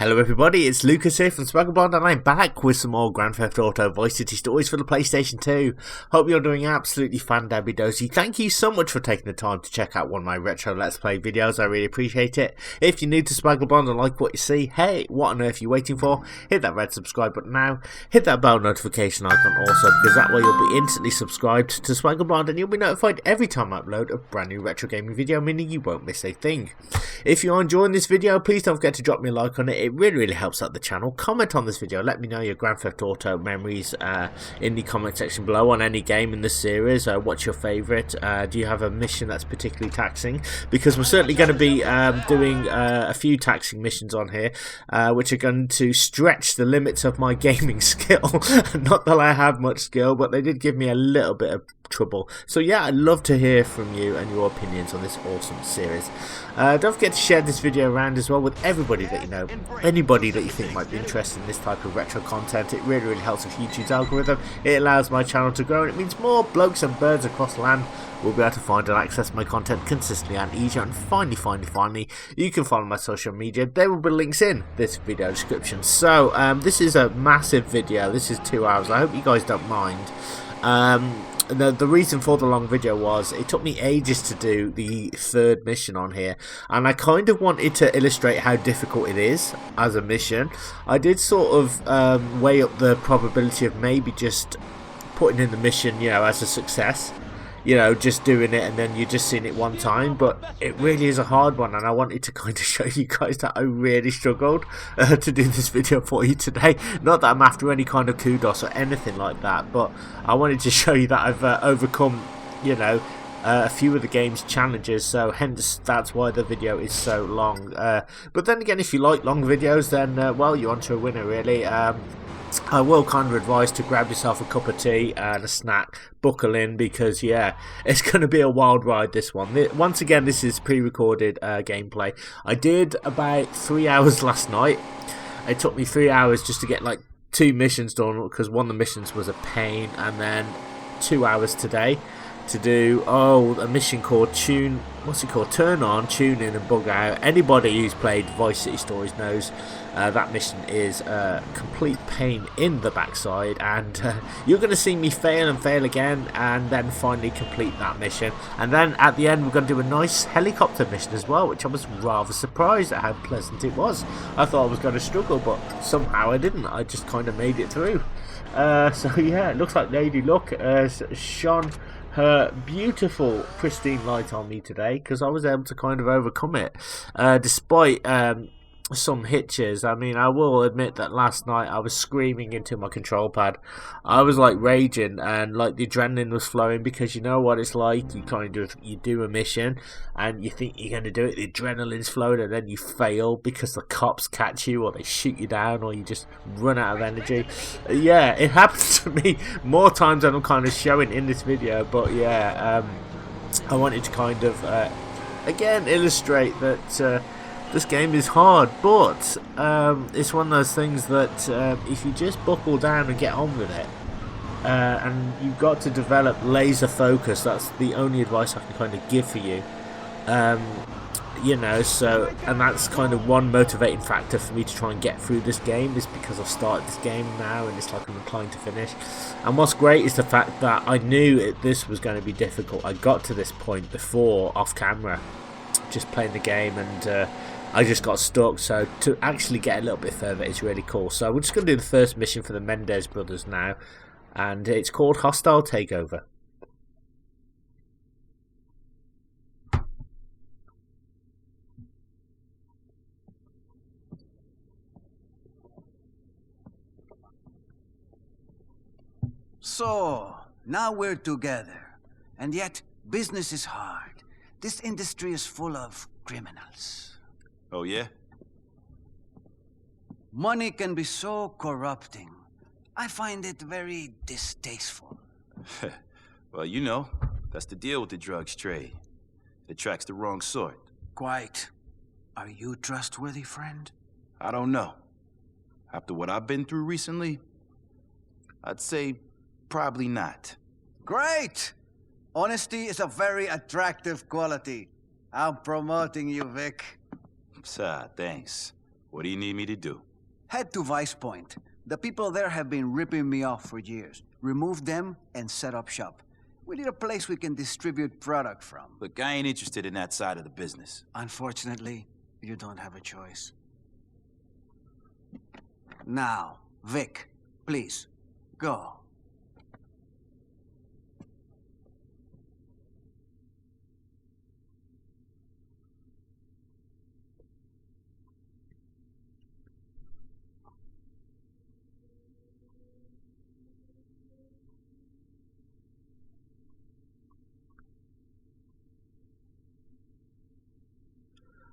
Hello everybody, it's Lucas here from Smugglebond and I'm back with some more Grand Theft Auto Vice City stories for the PlayStation 2. Hope you're doing absolutely fan-dabby-dosy. Thank you so much for taking the time to check out one of my retro Let's Play videos, I really appreciate it. If you're new to Smugglebond and like what you see, hey, what on earth are you waiting for? Hit that red subscribe button now, hit that bell notification icon also, because that way you'll be instantly subscribed to Smugglebond and you'll be notified every time I upload a brand new retro gaming video, meaning you won't miss a thing. If you're enjoying this video, please don't forget to drop me a like on it. It really helps out the channel. Comment on this video, let me know your Grand Theft Auto memories in the comment section below on any game in this series. What's your favourite? Do you have a mission that's particularly taxing? Because we're certainly going to be doing a few taxing missions on here, which are going to stretch the limits of my gaming skill. Not that I have much skill, but they did give me a little bit of trouble. So yeah, I'd love to hear from you and your opinions on this awesome series. Don't forget to share this video around as well with everybody that you know, anybody that you think might be interested in this type of retro content. It really helps with YouTube's algorithm. It allows my channel to grow and it means more blokes and birds across the land will be able to find and access my content consistently and easier. And finally, you can follow my social media. There will be links in this video description. So this is a massive video. This is 2 hours. I hope you guys don't mind. The reason for the long video was it took me ages to do the third mission on here, and I kind of wanted to illustrate how difficult it is as a mission. I did sort of weigh up the probability of maybe just putting in the mission, you know, as a success, you know, just doing it and then you're just seeing it one time, but it really is a hard one, and I wanted to kind of show you guys that I really struggled to do this video for you today. Not that I'm after any kind of kudos or anything like that, but I wanted to show you that I've overcome, you know, a few of the game's challenges, so hence that's why the video is so long. But then again, if you like long videos, then well, you're onto a winner really. I will kind of advise to grab yourself a cup of tea and a snack, buckle in, because yeah, it's going to be a wild ride, this one. Once again, this is pre-recorded gameplay. I did about 3 hours last night. It took me 3 hours just to get like 2 missions done, because one of the missions was a pain, and then 2 hours today to do a mission called Turn On, Tune In and Bug Out. Anybody who's played Vice City Stories knows that mission is a complete pain in the backside, and you're going to see me fail and fail again and then finally complete that mission. And then at the end we're going to do a nice helicopter mission as well, which I was rather surprised at how pleasant it was. I thought I was going to struggle, but somehow I didn't. I just kind of made it through. So yeah, it looks like Lady Luck shone her beautiful pristine light on me today, because I was able to kind of overcome it despite some hitches. I mean, I will admit that last night I was screaming into my control pad. I was like raging, and like the adrenaline was flowing, because you know what it's like. You do a mission and you think you're going to do it, the adrenaline's flowing, and then you fail because the cops catch you or they shoot you down or you just run out of energy. Yeah, it happens to me more times than I'm kind of showing in this video, but yeah, I wanted to kind of again illustrate that this game is hard, but it's one of those things that if you just buckle down and get on with it, and you've got to develop laser focus. That's the only advice I can kind of give for you. You know, so, and that's kind of one motivating factor for me to try and get through this game, is because I've started this game now and it's like I'm inclined to finish. And what's great is the fact that I knew this was going to be difficult. I got to this point before off camera, just playing the game, and I just got stuck. So to actually get a little bit further is really cool. So we're just going to do the first mission for the Mendez brothers now, and it's called Hostile Takeover. So, now we're together, and yet business is hard. This industry is full of criminals. Oh, yeah? Money can be so corrupting. I find it very distasteful. Well, you know, that's the deal with the drugs trade. It attracts the wrong sort. Quite. Are you trustworthy, friend? I don't know. After what I've been through recently, I'd say probably not. Great! Honesty is a very attractive quality. I'm promoting you, Vic. Thanks. What do you need me to do? Head to Vice Point. The people there have been ripping me off for years. Remove them and set up shop. We need a place we can distribute product from. Look, I ain't interested in that side of the business. Unfortunately, you don't have a choice. Now, Vic, please, go.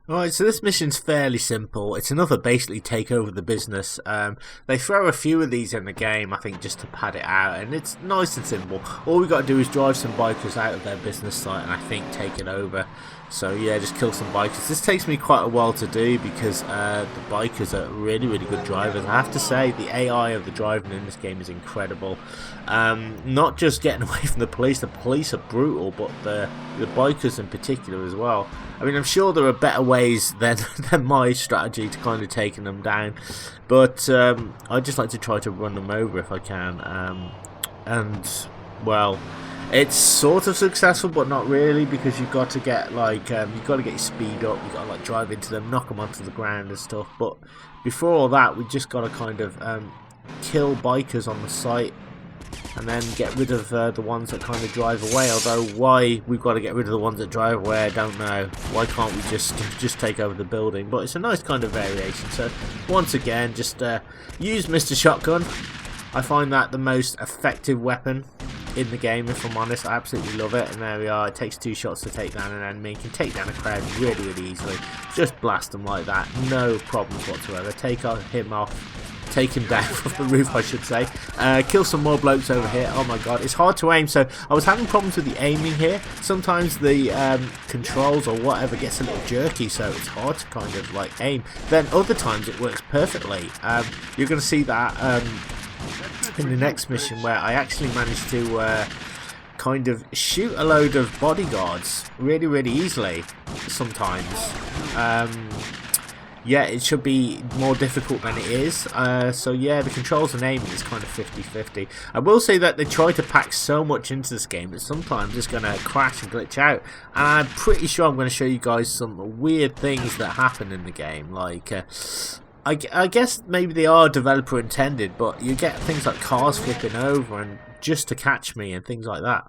Alright, so this mission's fairly simple. It's another basically take over the business. They throw a few of these in the game, I think, just to pad it out, and it's nice and simple. All we got to do is drive some bikers out of their business site and I think take it over. So yeah, just kill some bikers. This takes me quite a while to do because the bikers are really, really good drivers. I have to say, the AI of the driving in this game is incredible. Not just getting away from the police are brutal, but the bikers in particular as well. I mean, I'm sure there are better ways than my strategy to kind of taking them down, but I just like to try to run them over if I can. And well, it's sort of successful, but not really, because you've got to get like you've got to get your speed up. You've got to like drive into them, knock them onto the ground and stuff. But before all that, we just got to kind of kill bikers on the site, and then get rid of the ones that kind of drive away. Although why we've got to get rid of the ones that drive away, I don't know. Why can't we just take over the building? But it's a nice kind of variation. So once again, just use Mr. Shotgun. I find that the most effective weapon in the game, if I'm honest. I absolutely love it. And there we are. It takes 2 shots to take down an enemy. You can take down a crowd really, really easily. Just blast them like that. No problems whatsoever. Take him off. Take him down from the roof, I should say. Kill some more blokes over here. Oh my god, it's hard to aim. So I was having problems with the aiming here. Sometimes the controls or whatever gets a little jerky, so it's hard to kind of like aim. Then other times it works perfectly. You're going to see that in the next mission, where I actually managed to kind of shoot a load of bodyguards really, really easily sometimes. Yeah, it should be more difficult than it is. So yeah, the controls and aiming is kind of 50-50. I will say that they try to pack so much into this game that sometimes it's going to crash and glitch out. And I'm pretty sure I'm going to show you guys some weird things that happen in the game. Like, I guess maybe they are developer intended, but you get things like cars flipping over and just to catch me and things like that.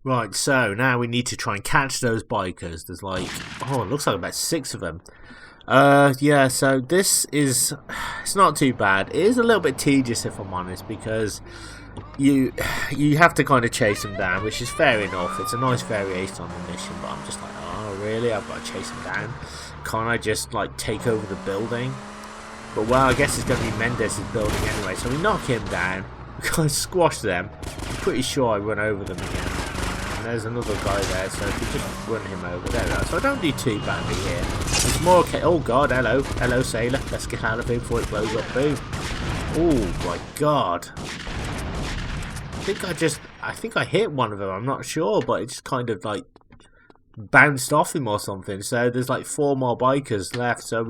Right, so now we need to try and catch those bikers. There's like, oh, it looks like about 6 of them. Yeah, so this is, it's not too bad. It is a little bit tedious, if I'm honest, because you have to kind of chase them down, which is fair enough. It's a nice variation on the mission, but I'm just like, oh, really? I've got to chase them down? Can't I just, like, take over the building? But, well, I guess it's going to be Mendez's building anyway, so we knock him down. We kind of squash them. I'm pretty sure I run over them again. And there's another guy there, so if you just run him over, there we are. So I don't do too badly here. It's more okay. Oh god, hello. Hello, sailor. Let's get out of here before it blows up. Boom. Oh my god. I think I hit one of them, I'm not sure, but it just kind of like bounced off him or something. So there's like 4 more bikers left, so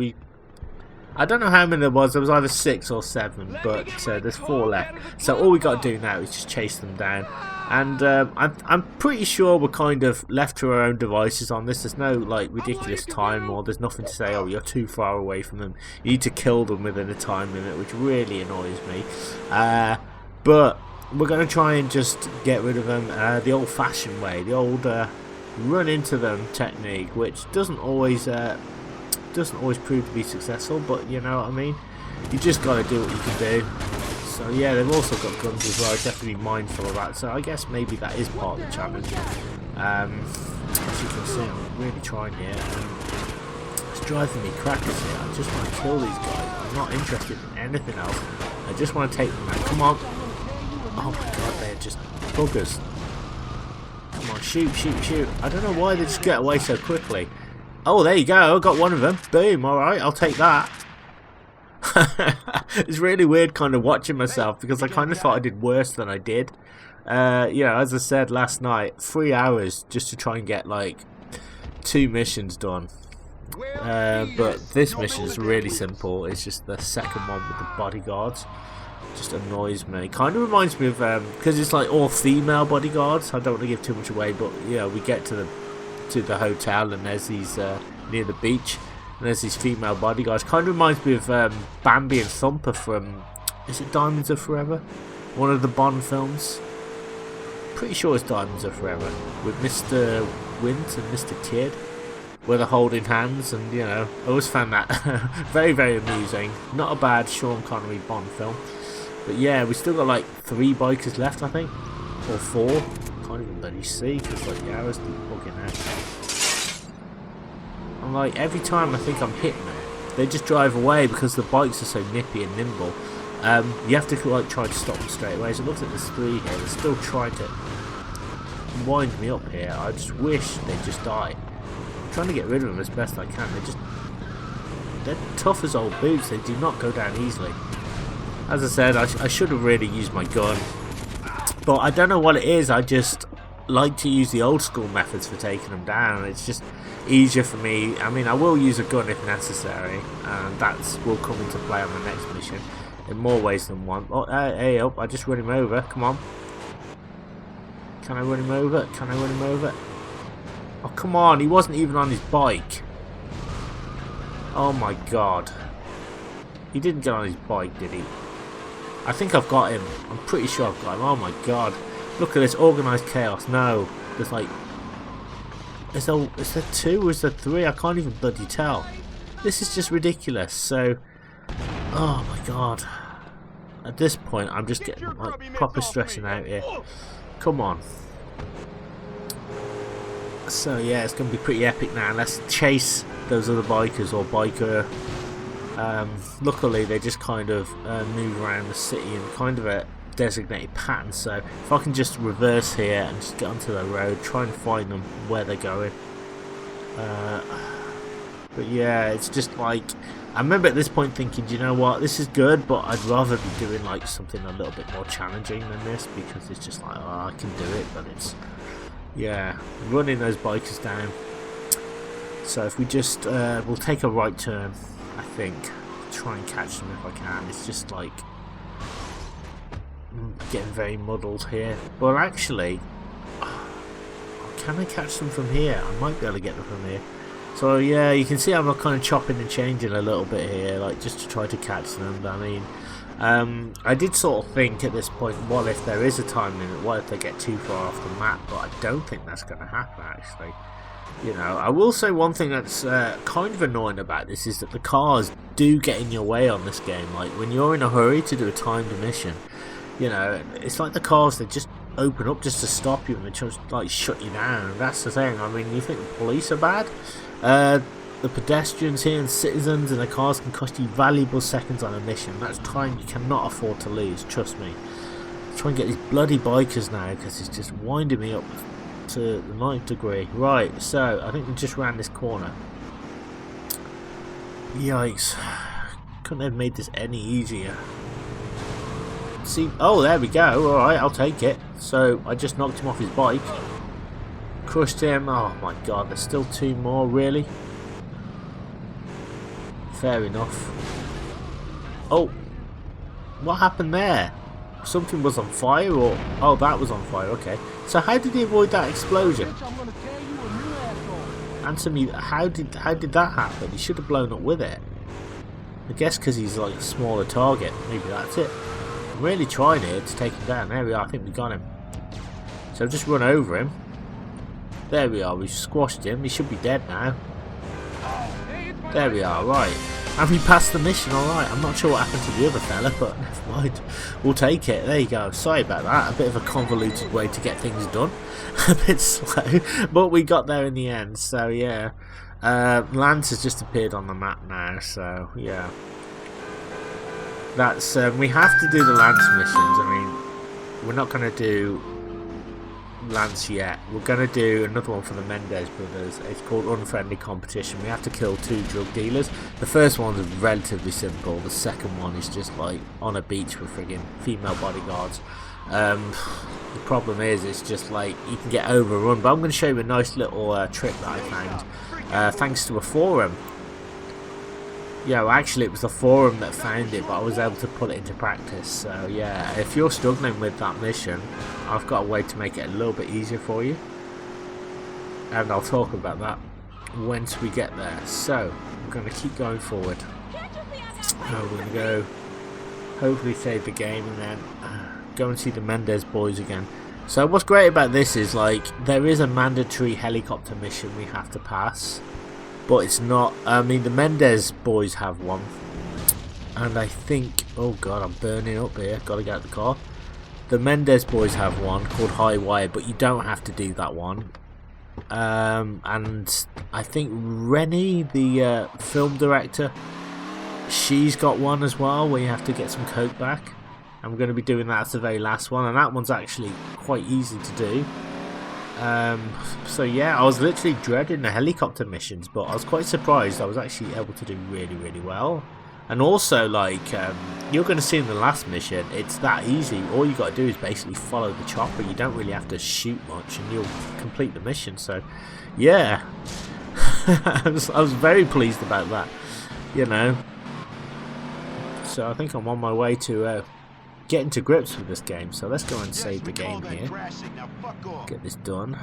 I don't know how many there was either 6 or 7, but there's 4 left. So all we got to do now is just chase them down. And I'm pretty sure we're kind of left to our own devices on this. There's no like ridiculous time, or there's nothing to say, oh, you're too far away from them. You need to kill them within a time limit, which really annoys me. But we're going to try and just get rid of them the old-fashioned way, the old run into them technique, which doesn't always prove to be successful, but you know what I mean. You just got to do what you can do. So yeah, they've also got guns as well. I have to be mindful of that. So I guess maybe that is part of the challenge. As you can see, I'm really trying here. It's driving me crackers here. I just want to kill these guys. I'm not interested in anything else. I just want to take them out. Come on. Oh my god, they're just buggers. Come on, shoot, shoot, shoot. I don't know why they just get away so quickly. Oh, there you go. I got one of them. Boom. Alright, I'll take that. It's really weird kind of watching myself because I kind of thought I did worse than I did. As I said last night, 3 hours just to try and get like 2 missions done. But this mission is really simple. It's just the second one with the bodyguards. Just annoys me. Kind of reminds me of because it's like all female bodyguards. I don't want to give too much away, but we get to the hotel and there's these near the beach, and there's these female bodyguards. Kind of reminds me of Bambi and Thumper from, is it Diamonds Are Forever? One of the Bond films. Pretty sure it's Diamonds Are Forever with Mr. Wint and Mr. Kidd, where they're holding hands, and I always found that very, very amusing. Not a bad Sean Connery Bond film. But yeah, we still got like 3 bikers left, I think, or 4. Can't even bloody see because like the arrows keep bugging out. And like every time I think I'm hitting it, they just drive away because the bikes are so nippy and nimble. You have to like try to stop them straight away. So it looks like there's 3 here. They're still trying to wind me up here. I just wish they'd just die. I'm trying to get rid of them as best I can. They're tough as old boots. They do not go down easily. As I said, I should have really used my gun, but I don't know what it is. I just like to use the old school methods for taking them down. It's just easier for me. I mean, I will use a gun if necessary, and that will come into play on the next mission in more ways than one. Oh, hey, I just run him over. Come on. Can I run him over? Can I run him over? Oh, come on. He wasn't even on his bike. Oh, my God. He didn't get on his bike, did he? I think I've got him. I'm pretty sure I've got him. Oh my god. Look at this organised chaos. No. There's like... Is there 2 or is there 3? I can't even bloody tell. This is just ridiculous. So... Oh my god. At this point, I'm just getting like proper stressing out here. Come on. So yeah, it's going to be pretty epic now. Let's chase those other bikers or biker. Luckily they just kind of move around the city in kind of a designated pattern, so if I can just reverse here and just get onto the road, try and find them where they're going. But yeah, it's just like, I remember at this point thinking, do you know what, this is good, but I'd rather be doing like something a little bit more challenging than this, because it's just like, oh, I can do it, but it's, yeah, running those bikers down. So if we just, we'll take a right turn, I think, try and catch them if I can. It's just like getting very muddled here. But actually, can I catch them from here? I might be able to get them from here. So yeah, you can see I'm kind of chopping and changing a little bit here, like just to try to catch them. I mean, I did sort of think at this point, what if there is a time limit? What if they get too far off the map? But I don't think that's going to happen actually. I will say one thing that's kind of annoying about this is that the cars do get in your way on this game. Like when you're in a hurry to do a timed mission, it's like the cars, they just open up just to stop you and they just like shut you down. That's the thing. I mean, you think the police are bad? The pedestrians here and citizens and the cars can cost you valuable seconds on a mission. That's time you cannot afford to lose, trust me. Try and get these bloody bikers now because it's just winding me up to the 9th degree. Right, so I think we just ran this corner. Yikes. Couldn't have made this any easier. See, oh, there we go. Alright, I'll take it. So I just knocked him off his bike. Crushed him. Oh my god, there's still 2 more, really? Fair enough. Oh, what happened there? Something was on fire, or... Oh, that was on fire, okay. So how did he avoid that explosion? Answer me, how did that happen? He should have blown up with it. I guess because he's like a smaller target. Maybe that's it. I'm really trying here to take him down. There we are, I think we got him. So just run over him. There we are, we've squashed him. He should be dead now. There we are, right. And we passed the mission, alright. I'm not sure what happened to the other fella, but never mind. We'll take it. There you go. Sorry about that. A bit of a convoluted way to get things done. A bit slow. But we got there in the end, so yeah. Lance has just appeared on the map now, so yeah. That's, we have to do the Lance missions. I mean, we're not going to do Lance yet. We're going to do another one for the Mendez brothers. It's called Unfriendly Competition. We have to kill 2 drug dealers. The first one is relatively simple. The second one is just like on a beach with friggin' female bodyguards. The problem is it's just like you can get overrun. But I'm going to show you a nice little trick that I found thanks to a forum. Yeah, well, actually it was the forum that found it, but I was able to put it into practice. So yeah, if you're struggling with that mission, I've got a way to make it a little bit easier for you, and I'll talk about that once we get there. So we're going to keep going forward. We're going to go hopefully save the game and then go and see the Mendez boys again. So what's great about this is like there is a mandatory helicopter mission we have to pass. But it's not, I mean the Mendez boys have one. And I think, oh god, I'm burning up here, gotta get out the car. The Mendez boys have one called High Wire, but you don't have to do that one. And I think Rennie, the film director, she's got one as well where you have to get some coke back. And we're going to be doing that as the very last one, and that one's actually quite easy to do. So yeah, I was literally dreading the helicopter missions, but I was quite surprised I was actually able to do really well. And also, like, you're going to see in the last mission, it's that easy. All you got to do is basically follow the chopper. You don't really have to shoot much and you'll complete the mission. So yeah, I was very pleased about that, you know. So I think I'm on my way to getting to grips with this game. So let's go and save the game here, get this done.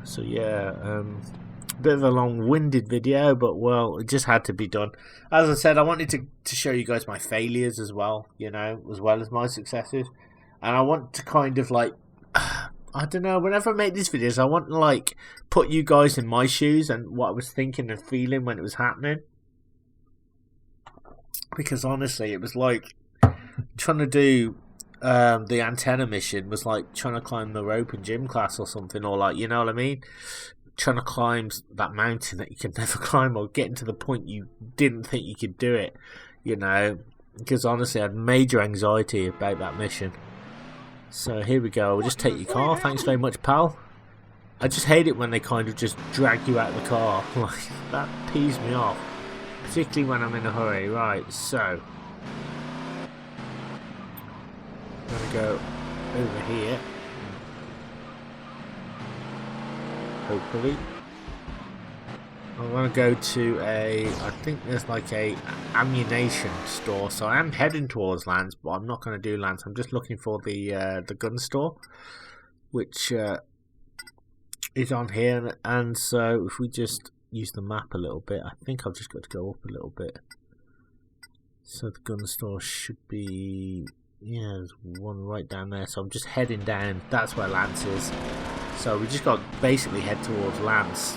So yeah, bit of a long-winded video, but well, it just had to be done. As I said, I wanted to show you guys my failures as well, you know, as well as my successes. And I want to kind of like, I don't know, whenever I make these videos, I want to like put you guys in my shoes and what I was thinking and feeling when it was happening. Because honestly, it was like trying to do the antenna mission was like trying to climb the rope in gym class or something, or like, you know what I mean, trying to climb that mountain that you can never climb, or getting to the point you didn't think you could do it, you know. Because honestly, I had major anxiety about that mission. So here we go. We'll just take your car. Thanks very much, pal. I just hate it when they kind of just drag you out of the car. Like, that pees me off, particularly when I'm in a hurry. Right, so I'm gonna go over here, hopefully. I'm gonna go to I think there's like a ammunition store, so I am heading towards Lance, but I'm not gonna do Lance. I'm just looking for the gun store, which is on here. And so if we just use the map a little bit, I think I've just got to go up a little bit. So the gun store should be, yeah, there's one right down there. So I'm just heading down. That's where Lance is. So we just got to basically head towards Lance.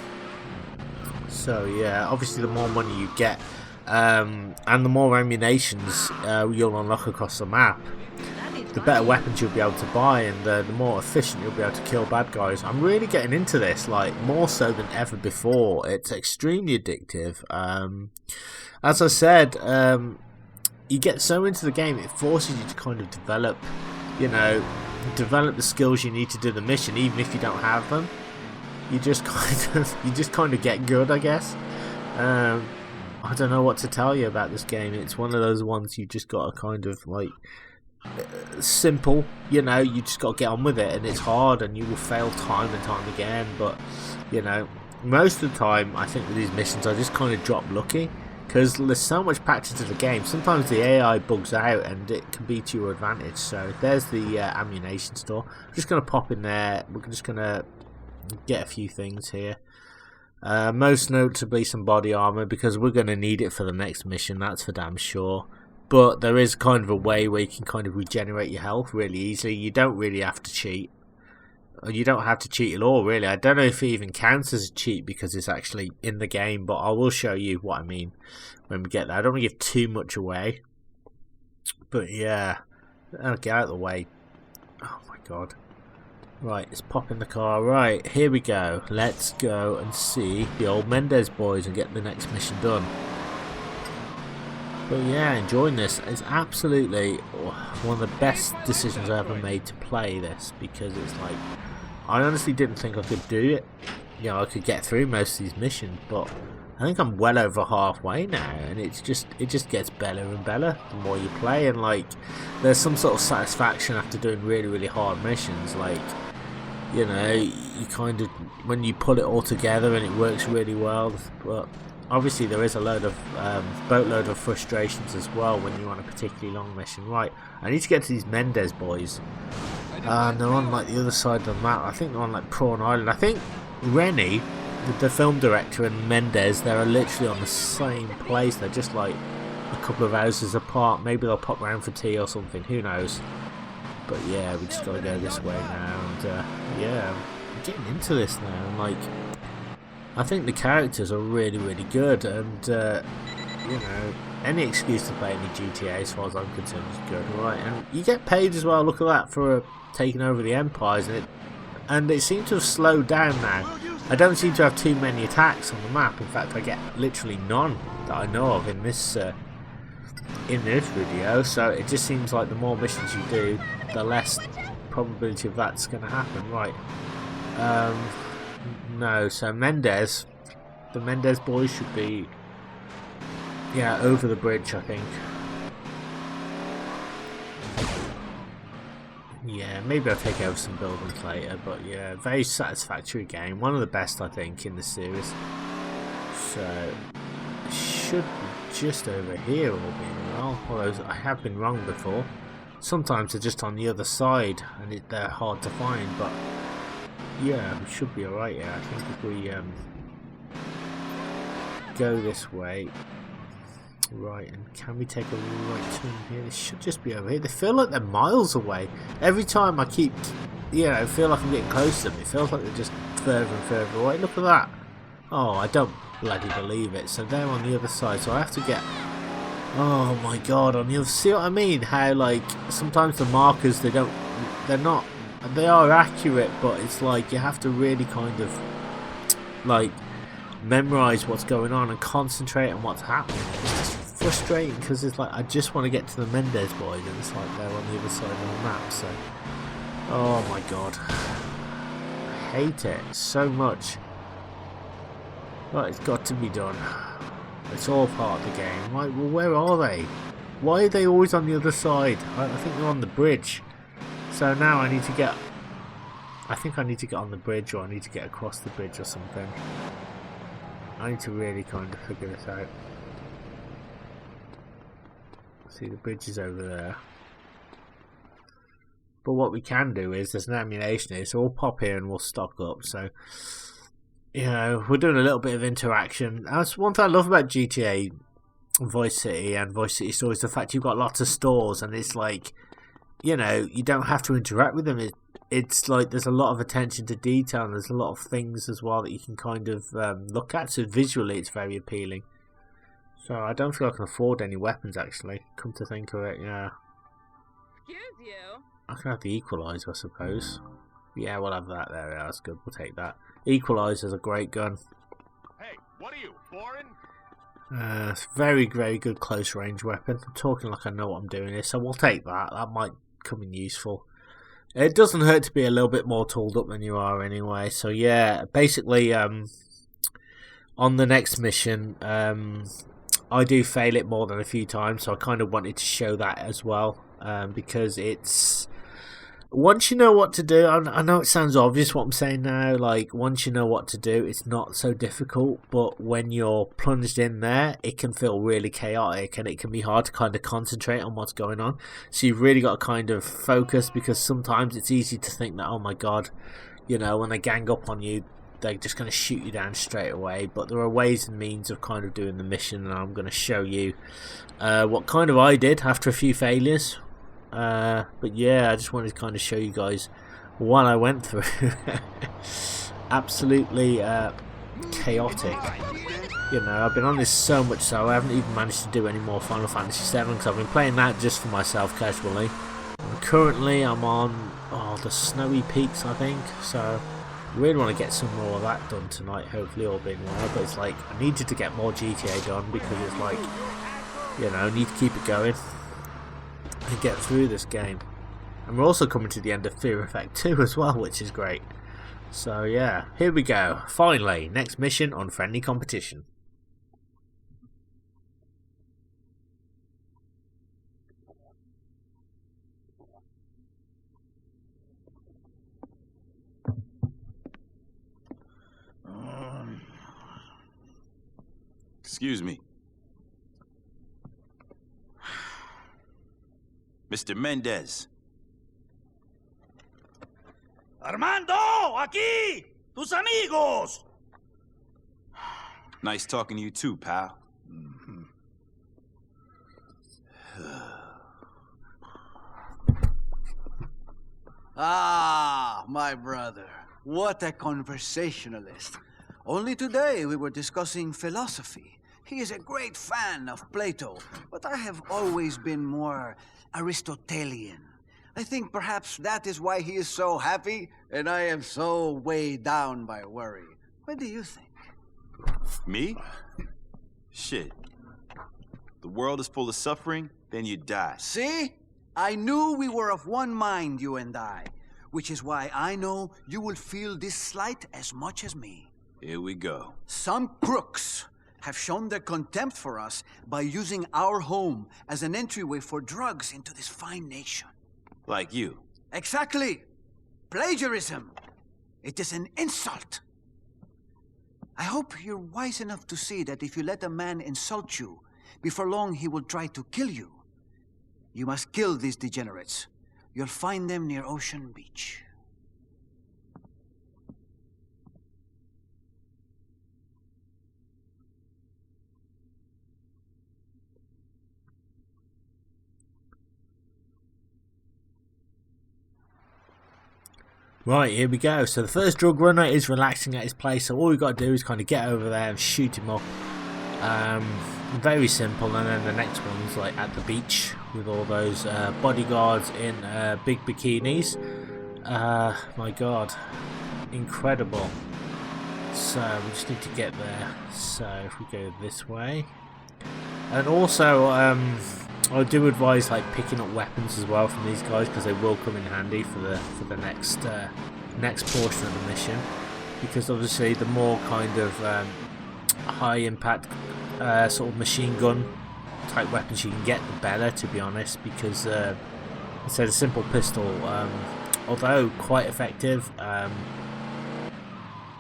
So yeah, obviously the more money you get, and the more ammunitions you'll unlock across the map, the better weapons you'll be able to buy, and the more efficient you'll be able to kill bad guys. I'm really getting into this, like, more so than ever before. It's extremely addictive. As I said, you get so into the game, it forces you to kind of develop, you know, develop the skills you need to do the mission, even if you don't have them. You just kind of get good, I guess. I don't know what to tell you about this game. It's one of those ones you just got to kind of like, simple, you know, you just got to get on with it, and it's hard and you will fail time and time again, but you know, most of the time I think with these missions I just kind of drop lucky, because there's so much practice to the game. Sometimes the AI bugs out and it can be to your advantage. So there's the ammunition store. I'm just going to pop in there. We're just going to get a few things here. Most notably some body armor, because we're going to need it for the next mission, that's for damn sure. But there is kind of a way where you can kind of regenerate your health really easily. You don't really have to cheat. You don't have to cheat at all, really. I don't know if it even counts as a cheat because it's actually in the game, but I will show you what I mean when we get there. I don't want to give too much away, but yeah, I'll get out of the way. Oh my god. Right, let's pop in the car. Right, here we go. Let's go and see the old Mendez boys and get the next mission done. But yeah, enjoying this. It's absolutely one of the best decisions I ever made to play this, because it's like, I honestly didn't think I could do it. You know, I could get through most of these missions, but I think I'm well over halfway now, and it just gets better and better the more you play. And like, there's some sort of satisfaction after doing really, really hard missions. Like, you know, you kind of, when you put it all together and it works really well. But obviously there is a boatload of frustrations as well when you're on a particularly long mission. Right, I need to get to these Mendez boys. And they're on like the other side of the map. I think they're on like Prawn Island. I think Rennie, the film director, and Mendez, they're literally on the same place. They're just like a couple of houses apart. Maybe they'll pop round for tea or something, who knows. But yeah, we just gotta go this way now. And yeah, I'm getting into this now. And like, I think the characters are really, really good. And you know, any excuse to play any GTA as far as I'm concerned is good, right? And you get paid as well. Look at that, for taking over the empires, and it seems to have slowed down now. I don't seem to have too many attacks on the map. In fact, I get literally none that I know of in this video. So it just seems like the more missions you do, the less probability of that's going to happen. Right? No. So Mendez, the Mendez boys should be, yeah, over the bridge, I think. Yeah, maybe I'll take over some buildings later, but yeah, very satisfactory game. One of the best, I think, in the series. So, it should be just over here, all being well. Although I have been wrong before. Sometimes they're just on the other side, and they're hard to find, but yeah, we should be alright here. I think if we go this way. Right, and can we take a right turn here? This should just be over here. They feel like they're miles away. Every time I keep, feel like I'm getting close to them, it feels like they're just further and further away. Look at that. Oh, I don't bloody believe it. So they're on the other side, so I have to get, oh my god, on the other, see what I mean? How, like, sometimes the markers, they are accurate, but it's like you have to really kind of, like, memorize what's going on and concentrate on what's happening. It's just frustrating because it's like I just want to get to the Mendez boys, and it's like they're on the other side of the map. So, oh my god, I hate it so much. But it's got to be done. It's all part of the game. Right, well, where are they? Why are they always on the other side? I think they're on the bridge. So now I need to get, I think I need to get on the bridge, or I need to get across the bridge or something. I need to really kind of figure this out. See, the bridge is over there. But what we can do is, there's an ammunition here, so we'll pop here and we'll stock up. So, you know, we're doing a little bit of interaction. That's one thing I love about GTA Vice City and Vice City Stories, the fact you've got lots of stores, and it's like, you know, you don't have to interact with them. It's like there's a lot of attention to detail, and there's a lot of things as well that you can kind of look at. So visually, it's very appealing. So I don't feel I can afford any weapons, actually. Come to think of it, yeah. Excuse you. I can have the equalizer, I suppose. Yeah, we'll have that there. Yeah, that's good. We'll take that. Equalizer's a great gun. Hey, what are you, foreign? It's very, very good close range weapon. I'm talking like I know what I'm doing here, so we'll take that. That might come in useful. It doesn't hurt to be a little bit more tooled up than you are anyway. So yeah, basically, on the next mission, I do fail it more than a few times, so I kind of wanted to show that as well, because it's, once you know what to do, I know it sounds obvious what I'm saying now, like, once you know what to do, it's not so difficult, but when you're plunged in there, it can feel really chaotic, and it can be hard to kind of concentrate on what's going on. So you've really got to kind of focus, because sometimes it's easy to think that, oh my god, you know, when they gang up on you, they're just going to shoot you down straight away. But there are ways and means of kind of doing the mission, and I'm going to show you what kind of I did after a few failures. But yeah, I just wanted to kind of show you guys what I went through. Absolutely chaotic. You know, I've been on this so much so I haven't even managed to do any more Final Fantasy VII, because I've been playing that just for myself casually. And currently I'm on the Snowy Peaks, I think, so I really want to get some more of that done tonight, hopefully, all being well. But it's like, I needed to get more GTA done, because it's like, you know, I need to keep it going and get through this game. And we're also coming to the end of Fear Effect 2 as well, which is great. So yeah, here we go. Finally, next mission on Friendly Competition. Excuse me. Mr. Mendez. Armando, aquí, tus amigos. Nice talking to you too, pal. Ah, my brother. What a conversationalist. Only today we were discussing philosophy. He is a great fan of Plato, but I have always been more Aristotelian. I think perhaps that is why he is so happy, and I am so weighed down by worry. What do you think? Me? Shit. The world is full of suffering, then you die. See? I knew we were of one mind, you and I, which is why I know you will feel this slight as much as me. Here we go. Some crooks have shown their contempt for us by using our home as an entryway for drugs into this fine nation. Like you. Exactly. Plagiarism. It is an insult. I hope you're wise enough to see that if you let a man insult you, before long he will try to kill you. You must kill these degenerates. You'll find them near Ocean Beach. Right, here we go. So the first drug runner is relaxing at his place, so all we've got to do is kind of get over there and shoot him up. Very simple. And then the next one's like at the beach with all those bodyguards in big bikinis. My god, incredible. So we just need to get there. So if we go this way, and also I do advise like picking up weapons as well from these guys, because they will come in handy for the next portion of the mission, because obviously the more kind of high impact sort of machine gun type weapons you can get, the better, to be honest, because instead of a simple pistol, although quite effective,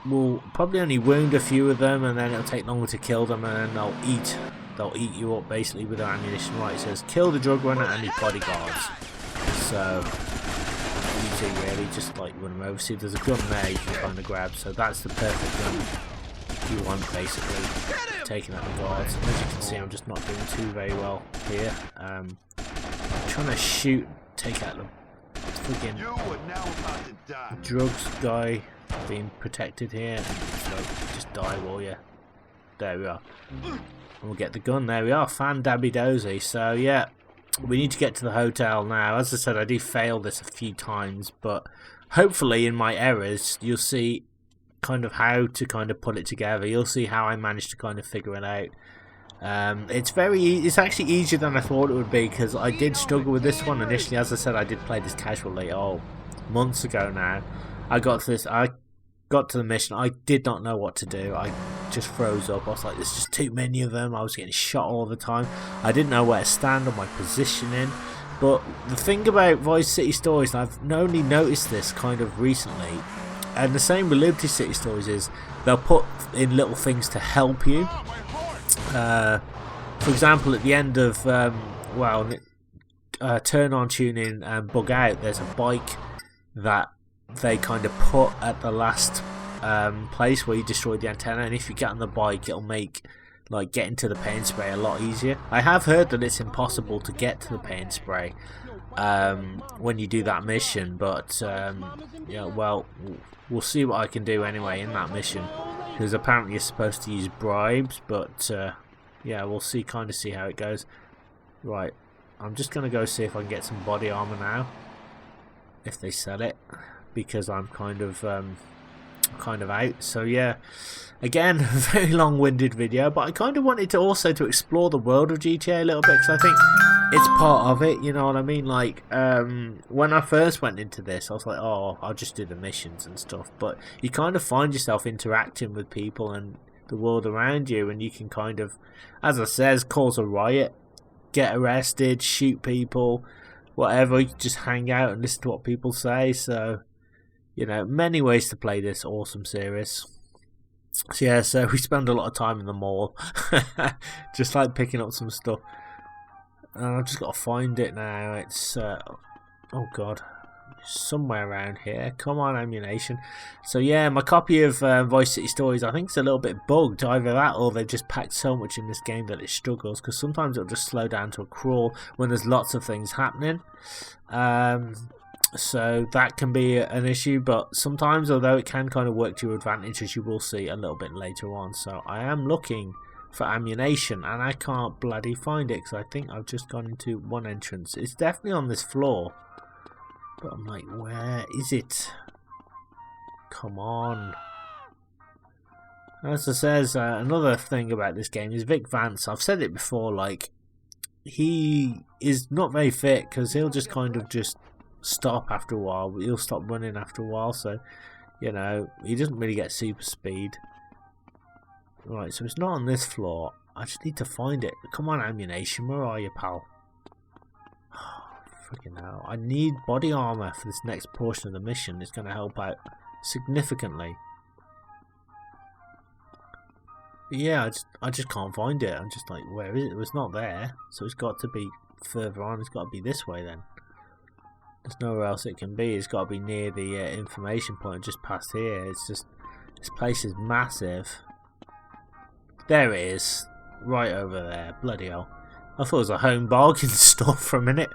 will probably only wound a few of them, and then it'll take longer to kill them, and then they'll eat you up basically with their ammunition. Right, it says kill the drug runner and his bodyguards. So easy really, just like run them over. See, there's a gun there you can kind of grab, so that's the perfect gun you want basically, taking out the guards. And as you can see, I'm just not doing too very well here. I'm trying to shoot, take out the freaking drugs guy being protected here, and just die, will you? There we are. And we'll get the gun. There we are. Fan dabby dozy. So yeah, we need to get to the hotel now. As I said, I do fail this a few times, but hopefully in my errors you'll see kind of how to kind of put it together. You'll see how I managed to kind of figure it out. It's actually easier than I thought it would be, because I did struggle with this one initially. As I said, I did play this casually months ago now. I got to the mission. I did not know what to do. I just froze up. I was like, there's just too many of them. I was getting shot all the time. I didn't know where to stand or my positioning. But the thing about Vice City Stories, and I've only noticed this kind of recently, and the same with Liberty City Stories, is they'll put in little things to help you. For example, at the end of Turn On, Tune In and Bug Out, there's a bike that they kind of put at the last place where you destroyed the antenna, and if you get on the bike, it'll make like getting to the paint spray a lot easier. I have heard that it's impossible to get to the paint spray when you do that mission, but yeah, well, we'll see what I can do anyway in that mission, because apparently you're supposed to use bribes, but yeah, we'll see how it goes. Right, I'm just gonna go see if I can get some body armor now, if they sell it, because I'm kind of out. So yeah, again, a very long-winded video, but I kind of wanted to also to explore the world of GTA a little bit, because I think it's part of it, you know what I mean? Like, when I first went into this, I was like, oh, I'll just do the missions and stuff. But you kind of find yourself interacting with people and the world around you, and you can kind of, as I says, cause a riot, get arrested, shoot people, whatever. You can just hang out and listen to what people say. So, you know, many ways to play this awesome series. So yeah, so we spend a lot of time in the mall, just like picking up some stuff. I've just got to find it now. It's oh god, somewhere around here. Come on, ammunition. So yeah, my copy of Vice City Stories, I think it's a little bit bugged. Either that, or they've just packed so much in this game that it struggles. Because sometimes it'll just slow down to a crawl when there's lots of things happening. So that can be an issue. But sometimes, although it can kind of work to your advantage, as you will see a little bit later on. So I am looking for ammunition, and I can't bloody find it because I think I've just gone into one entrance. It's definitely on this floor, but I'm like, where is it? Come on. As I says, another thing about this game is Vic Vance. I've said it before, like, he is not very fit because he'll just kind of just stop after a while. He'll stop running after a while, so, you know, he doesn't really get super speed. Right, so it's not on this floor. I just need to find it. Come on, ammunition. Where are you, pal? Freaking hell. I need body armor for this next portion of the mission. It's going to help out significantly. But yeah, I just can't find it. I'm just like, where is it? It's not there. So it's got to be further on. It's got to be this way then. There's nowhere else it can be. It's got to be near the information point just past here. It's just, this place is massive. There it is, right over there. Bloody hell. I thought it was a home bargain store for a minute.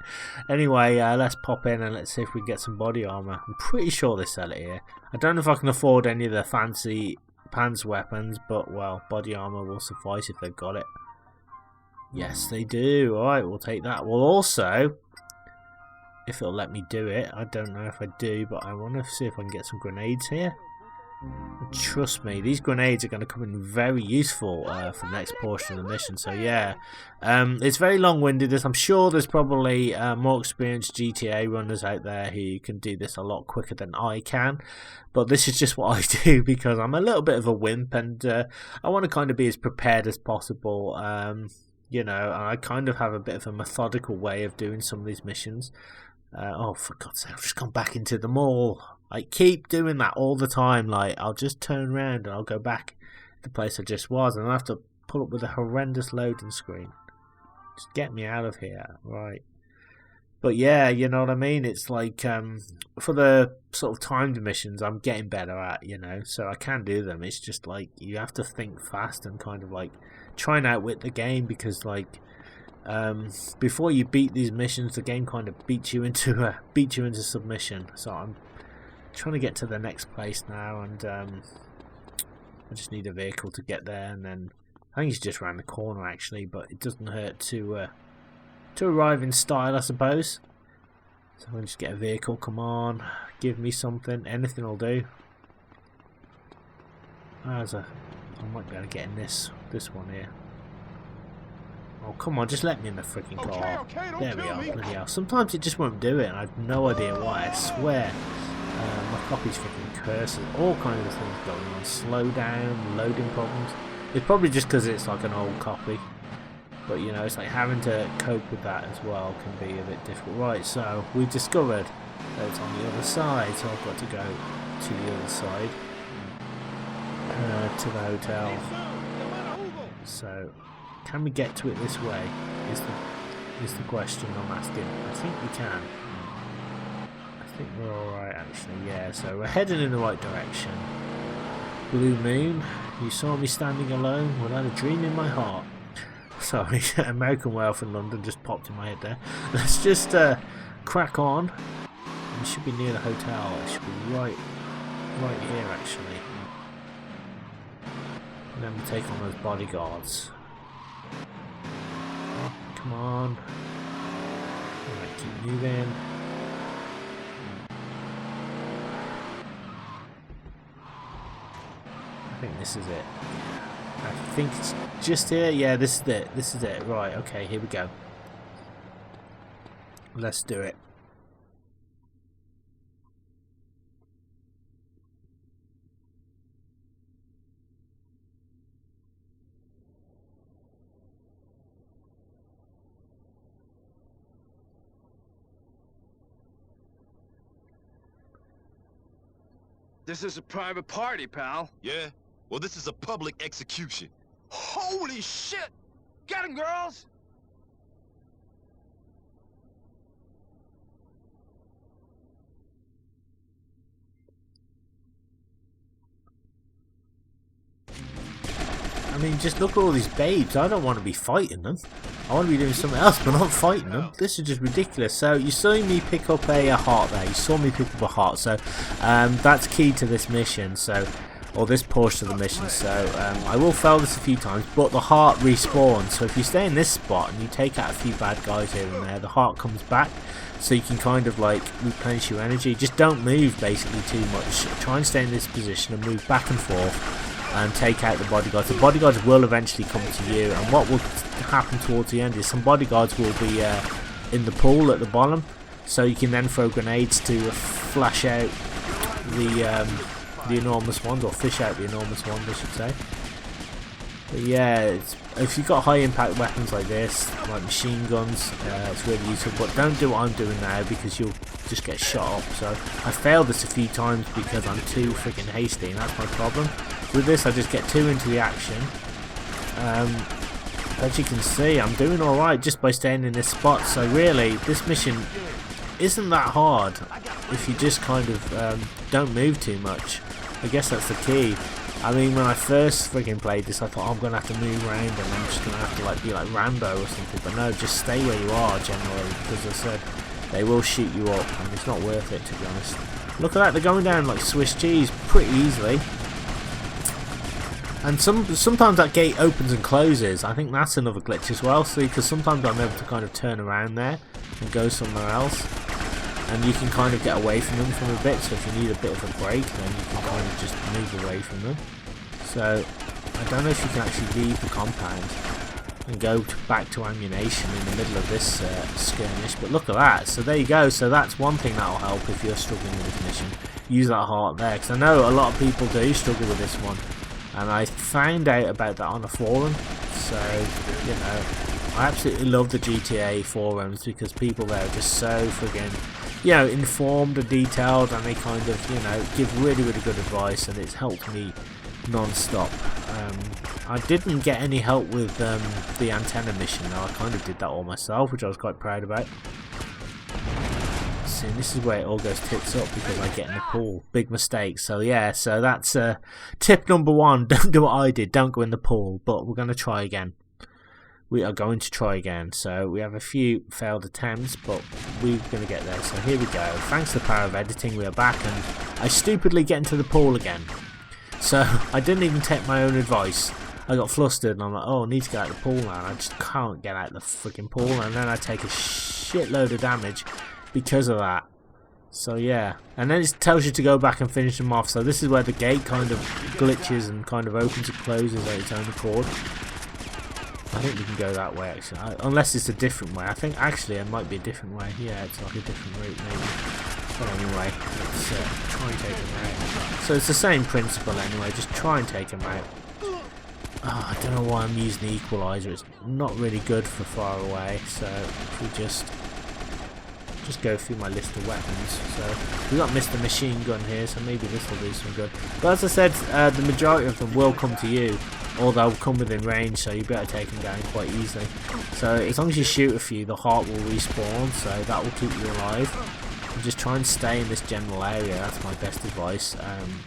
Anyway, let's pop in and let's see if we can get some body armor. I'm pretty sure they sell it here. I don't know if I can afford any of the fancy pants weapons, but, well, body armor will suffice if they've got it. Yes, they do. Alright, we'll take that. Well, also, if it'll let me do it, I don't know if I do, but I want to see if I can get some grenades here. Trust me, these grenades are going to come in very useful for the next portion of the mission. So yeah, it's very long-winded. I'm sure there's probably more experienced GTA runners out there who can do this a lot quicker than I can, but this is just what I do because I'm a little bit of a wimp, and I want to kind of be as prepared as possible. You know, I kind of have a bit of a methodical way of doing some of these missions. Oh, for God's sake, I've just gone back into the mall. I keep doing that all the time. Like, I'll just turn around and I'll go back to the place I just was, and I'll have to pull up with a horrendous loading screen. Just get me out of here, right? But yeah, you know what I mean? It's like, for the sort of timed missions, I'm getting better at, you know, so I can do them. It's just like, you have to think fast and kind of like try and outwit the game, because like, before you beat these missions, the game kind of beats you into submission. So I'm trying to get to the next place now, and I just need a vehicle to get there, and then I think it's just around the corner actually, but it doesn't hurt to arrive in style, I suppose. So I'm gonna just get a vehicle. Come on, give me something, anything will do. I might be able to get in this one here. Oh, come on, just let me in the freaking car. Okay, there we are, bloody hell. Sometimes it just won't do it, and I have no idea why, I swear. My copy's freaking cursed. All kinds of things going on. Slow down, loading problems. It's probably just because it's like an old copy. But, you know, it's like having to cope with that as well can be a bit difficult. Right, so we've discovered that it's on the other side, so I've got to go to the other side. To the hotel. So, can we get to it this way? Is the question I'm asking. I think we can. I think we're alright actually, yeah. So we're heading in the right direction. Blue moon, you saw me standing alone without a dream in my heart. Sorry, American Wealth in London just popped in my head there. Let's just crack on. We should be near the hotel. It should be right here actually. And then we take on those bodyguards. Oh, come on. Alright, keep moving. I think this is it. I think it's just here. Yeah, this is it. This is it. Right, okay, here we go. Let's do it. This is a private party, pal. Yeah? Well, this is a public execution. Holy shit! Get him, girls! I mean, just look at all these babes. I don't want to be fighting them. I want to be doing something else, but not fighting them. This is just ridiculous. So you saw me pick up a heart there. You saw me pick up a heart. So that's key to this mission. So, or this portion of the mission. So I will fail this a few times, but the heart respawns. So if you stay in this spot and you take out a few bad guys here and there, the heart comes back. So you can kind of like replenish your energy. Just don't move basically too much. Try and stay in this position and move back and forth. And take out the bodyguards. The bodyguards will eventually come to you, and what will happen towards the end is some bodyguards will be in the pool at the bottom, so you can then throw grenades to flash out the enormous wand, or fish out the enormous wand, I should say. But yeah, if you've got high impact weapons like this, like machine guns, it's really useful, but don't do what I'm doing now because you'll just get shot up. So I failed this a few times because I'm too freaking hasty, and that's my problem. With this I just get too into the action. As you can see, I'm doing alright just by staying in this spot. So really, this mission isn't that hard if you just kind of don't move too much. I guess that's the key. I mean, when I first friggin' played this, I thought, oh, I'm going to have to move around and I'm just going to have to like be like Rambo or something. But no, just stay where you are generally, because as I said, they will shoot you up and it's not worth it, to be honest. Look at that, they're going down like Swiss cheese pretty easily. And sometimes that gate opens and closes. I think that's another glitch as well. See, because sometimes I'm able to kind of turn around there and go somewhere else. And you can kind of get away from them for a bit. So if you need a bit of a break, then you can kind of just move away from them. So I don't know if you can actually leave the compound and go back to ammunition in the middle of this skirmish. But look at that. So there you go. So that's one thing that will help if you're struggling with this mission. Use that heart there. Because I know a lot of people do struggle with this one. And I found out about that on a forum, so, you know, I absolutely love the GTA forums because people there are just so friggin', you know, informed and detailed, and they kind of, you know, give really, really good advice, and it's helped me non-stop. I didn't get any help with the antenna mission, though. I kind of did that all myself, which I was quite proud about. And this is where it all goes tits up because I get in the pool. Big mistake. So yeah, so that's tip number 1. Don't do what I did. Don't go in the pool. But we're going to try again. We are going to try again. So we have a few failed attempts, but we're going to get there. So here we go. Thanks to the power of editing, we are back, and I stupidly get into the pool again. So I didn't even take my own advice. I got flustered and I'm like, oh, I need to get out of the pool now. And I just can't get out of the freaking pool, and then I take a shitload of damage because of that. So yeah, and then it tells you to go back and finish them off. So this is where the gate kind of glitches and kind of opens and closes at its own accord. I think we can go that way actually, unless it's a different way. I think actually it might be a different way. Yeah, it's like a different route maybe. But anyway, let's try and take them out. So it's the same principle anyway, just try and take them out. Oh, I don't know why I'm using the equalizer, it's not really good for far away. So if we just go through my list of weapons. So we got Mr. Machine Gun here, so maybe this will do some good. But as I said, the majority of them will come to you, or they'll come within range, so you better take them down quite easily. So as long as you shoot a few, the heart will respawn, so that will keep you alive. And just try and stay in this general area, that's my best advice.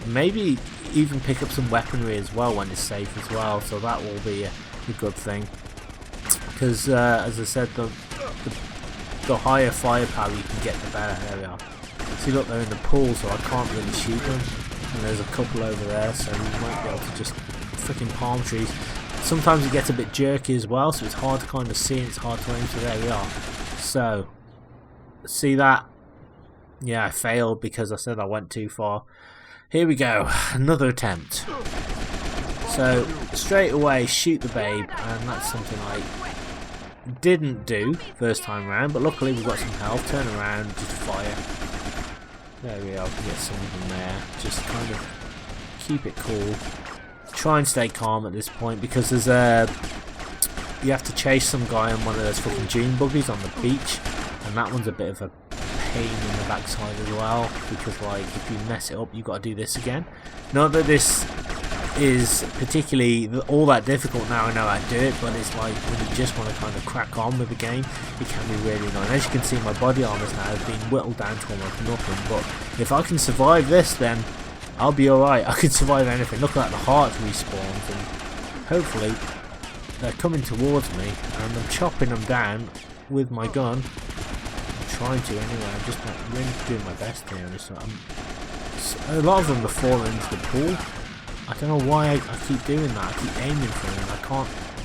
Maybe even pick up some weaponry as well when it's safe as well, so that will be a good thing. Because as I said, the higher firepower you can get, the better. There we are. See, look, they're in the pool, so I can't really shoot them. And there's a couple over there, so we might be able to just freaking palm trees. Sometimes it gets a bit jerky as well, so it's hard to kind of see and it's hard to aim. So there we are. So, see that? Yeah, I failed because I said I went too far. Here we go, another attempt. So, straight away, shoot the babe, and that's something didn't do first time round, but luckily we've got some health. Turn around, just fire. There we are, we can get some of them there. Just kind of keep it cool. Try and stay calm at this point because there's you have to chase some guy on one of those fucking dune buggies on the beach, and that one's a bit of a pain in the backside as well, because like if you mess it up you've got to do this again. Not that this is particularly all that difficult now I know how to do it, but it's like when you just want to kind of crack on with the game, it can be really annoying. As you can see, my body armors now have been whittled down to almost nothing, but if I can survive this, then I'll be alright. I can survive anything. Look at the hearts respawned, and hopefully they're coming towards me, and I'm chopping them down with my gun. I'm trying to anyway. I'm just like really doing my best here. A lot of them are falling into the pool. I don't know why I keep doing that. I keep aiming for them. I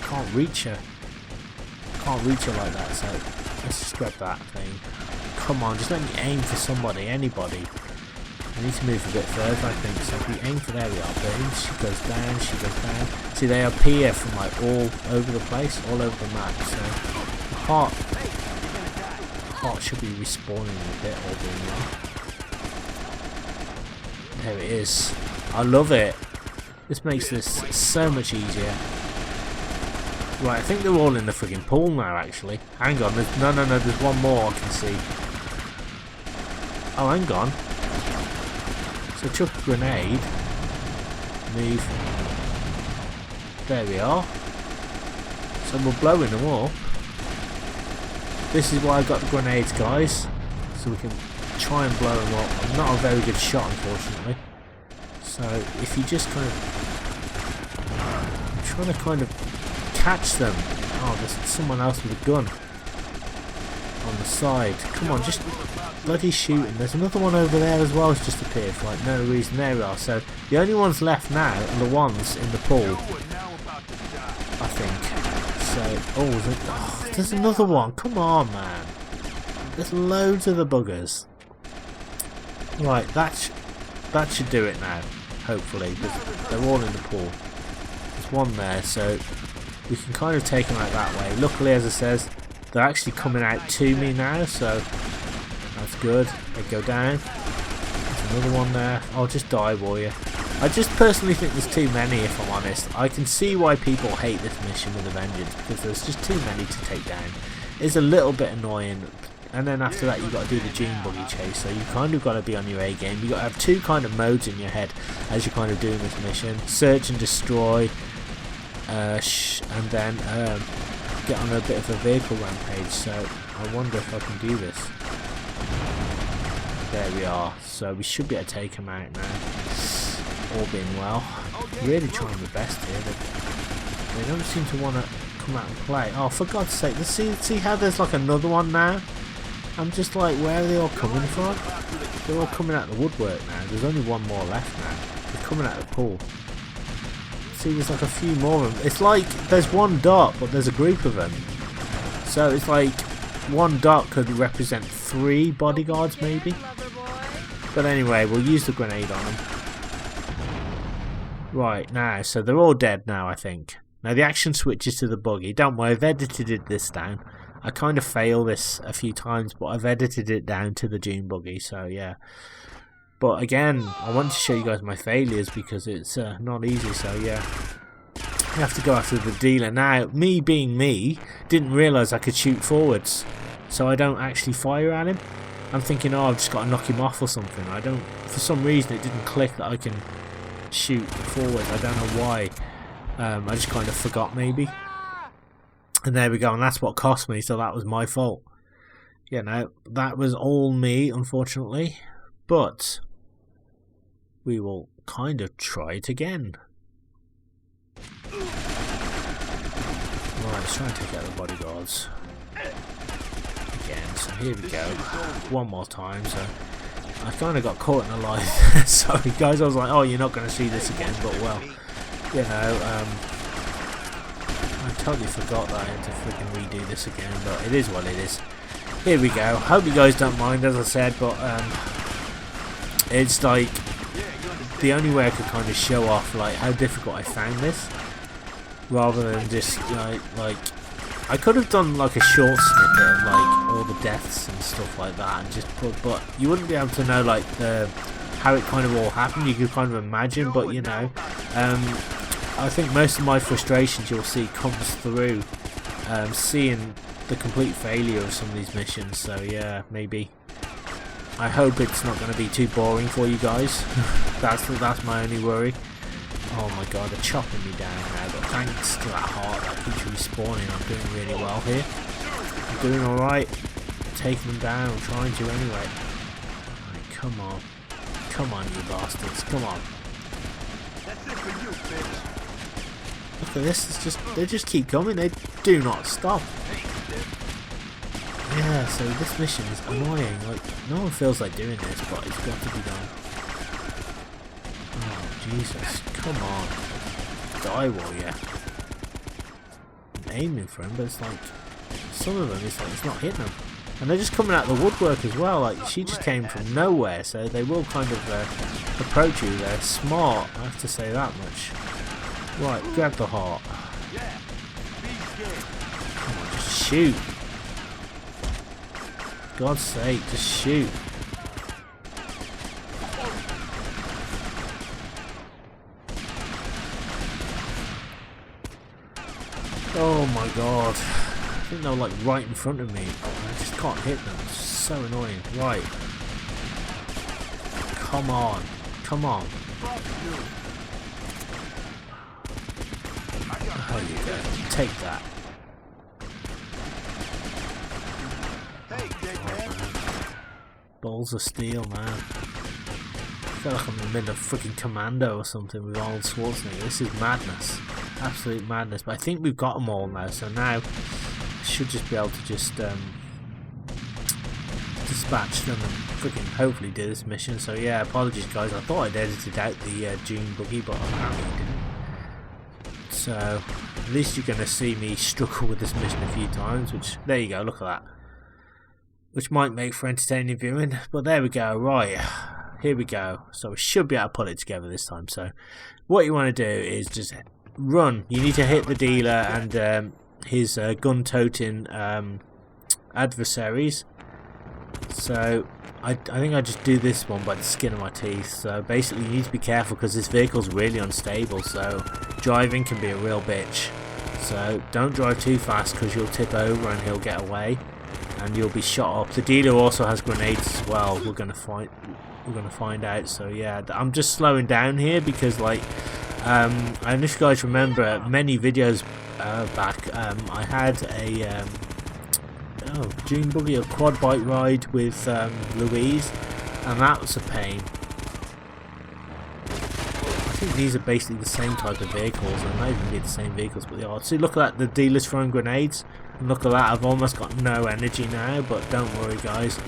can't reach her. Can't reach her like that. So let's just grab that thing. Come on, just let me aim for somebody, anybody. I need to move a bit further, I think. So if we aim for, there we are. Boom. She goes down. She goes down. See, they appear from like all over the place, all over the map. So the heart should be respawning a bit, all being well. There it is. I love it. This makes this so much easier. Right, I think they're all in the friggin' pool now, actually. Hang on, no, there's one more I can see. Oh, hang on. So chuck a grenade. Move. There we are. So we're blowing them up. This is why I got the grenades, guys. So we can try and blow them up. I'm not a very good shot, unfortunately. So if you just kind of... I'm trying to kind of catch them. Oh, there's someone else with a gun on the side. Come on, just bloody shooting. There's another one over there as well. It's just appeared for like no reason. There we are. So the only ones left now are the ones in the pool, I think. So, oh, there's another one. Come on, man. There's loads of the buggers. Right, that should do it now. Hopefully, because they're all in the pool. There's one there, so we can kind of take them out that way. Luckily, as it says, they're actually coming out to me now, so that's good. They go down. There's another one there. I'll just die, warrior. I just personally think there's too many, if I'm honest. I can see why people hate this mission with a vengeance, because there's just too many to take down. It's a little bit annoying. And then after that you've got to do the dune buggy chase, so you kind of got to be on your A game. You've got to have two kind of modes in your head as you're kind of doing this mission. Search and destroy, and then get on a bit of a vehicle rampage, so I wonder if I can do this. There we are, so we should be able to take them out now, all being well. Really trying my best here. They don't seem to want to come out and play. Oh, for God's sake, let's see how there's like another one now. I'm just like, where are they all coming from? They're all coming out of the woodwork now. There's only one more left now. They're coming out of the pool. See, there's like a few more of them. It's like there's one dot, but there's a group of them. So it's like one dot could represent 3 bodyguards maybe. But anyway, we'll use the grenade on them. Right, now, so they're all dead now, I think. Now the action switches to the buggy. Don't worry, I've edited this down. I kind of fail this a few times, but I've edited it down to the dune buggy, so yeah. But again, I want to show you guys my failures because it's not easy, so yeah. I have to go after the dealer. Now, me being me, didn't realise I could shoot forwards, so I don't actually fire at him. I'm thinking, oh, I've just got to knock him off or something. I don't, for some reason it didn't click that I can shoot forward. I don't know why. I just kind of forgot maybe. And there we go, and that's what cost me, so that was my fault. You know, that was all me, unfortunately. But we will kind of try it again. Right, let's try and take out the bodyguards. Again, so here we go. One more time, so I kind of got caught in a lie. Sorry guys, I was like, oh, you're not going to see this again, but well, you know, I totally forgot that I had to freaking redo this again, but it is what it is. Here we go. Hope you guys don't mind, as I said, but it's like the only way I could kind of show off like how difficult I found this, rather than just like I could have done like a short snippet of like all the deaths and stuff like that, and just but you wouldn't be able to know like how it kind of all happened. You could kind of imagine, but you know, I think most of my frustrations you'll see comes through seeing the complete failure of some of these missions. So yeah, maybe. I hope it's not going to be too boring for you guys. that's my only worry. Oh my god, they're chopping me down now, but thanks to that heart that keeps respawning, I'm doing really well here. I'm doing alright. Taking them down, I'm trying to anyway. Right, come on. Come on, you bastards, come on. That's it for you, bitch. Look at this, they just keep coming, they do not stop. Yeah, so this mission is annoying, like, no one feels like doing this, but it's got to be done. Oh, Jesus, come on. Die, warrior. I'm aiming for him, but it's like, some of them, it's like, it's not hitting them. And they're just coming out of the woodwork as well, like, she just came from nowhere, so they will kind of approach you. They're smart, I have to say that much. Right, grab the heart. Come on, just shoot. God's sake, just shoot. Oh my god. I think they're like right in front of me. I just can't hit them. It's so annoying. Right. Come on. Come on. Oh, you go. Take that. Balls of steel, man. I feel like I'm in the middle of freaking Commando or something with Arnold Schwarzenegger. This is madness. Absolute madness. But I think we've got them all now, so now I should just be able to just dispatch them and freaking hopefully do this mission. So yeah, apologies guys. I thought I'd edited out the June buggy, but apparently I didn't. So at least you're going to see me struggle with this mission a few times, which, there you go, look at that. Which might make for entertaining viewing, but there we go. Right, here we go. So we should be able to pull it together this time. So what you want to do is just run. You need to hit the dealer and his gun-toting adversaries. So I think I just do this one by the skin of my teeth. So basically you need to be careful because this vehicle's really unstable, so driving can be a real bitch. So don't drive too fast because you'll tip over and he'll get away and you'll be shot up. The dealer also has grenades as well. We're gonna find out. So yeah, I'm just slowing down here because like I don't know if you guys remember many videos back, I had a June buggy, a quad bike ride with Louise, and that was a pain. I think these are basically the same type of vehicles, and they even be the same vehicles, but they are. See, look at that, the dealer's throwing grenades, and look at that, I've almost got no energy now, but don't worry guys,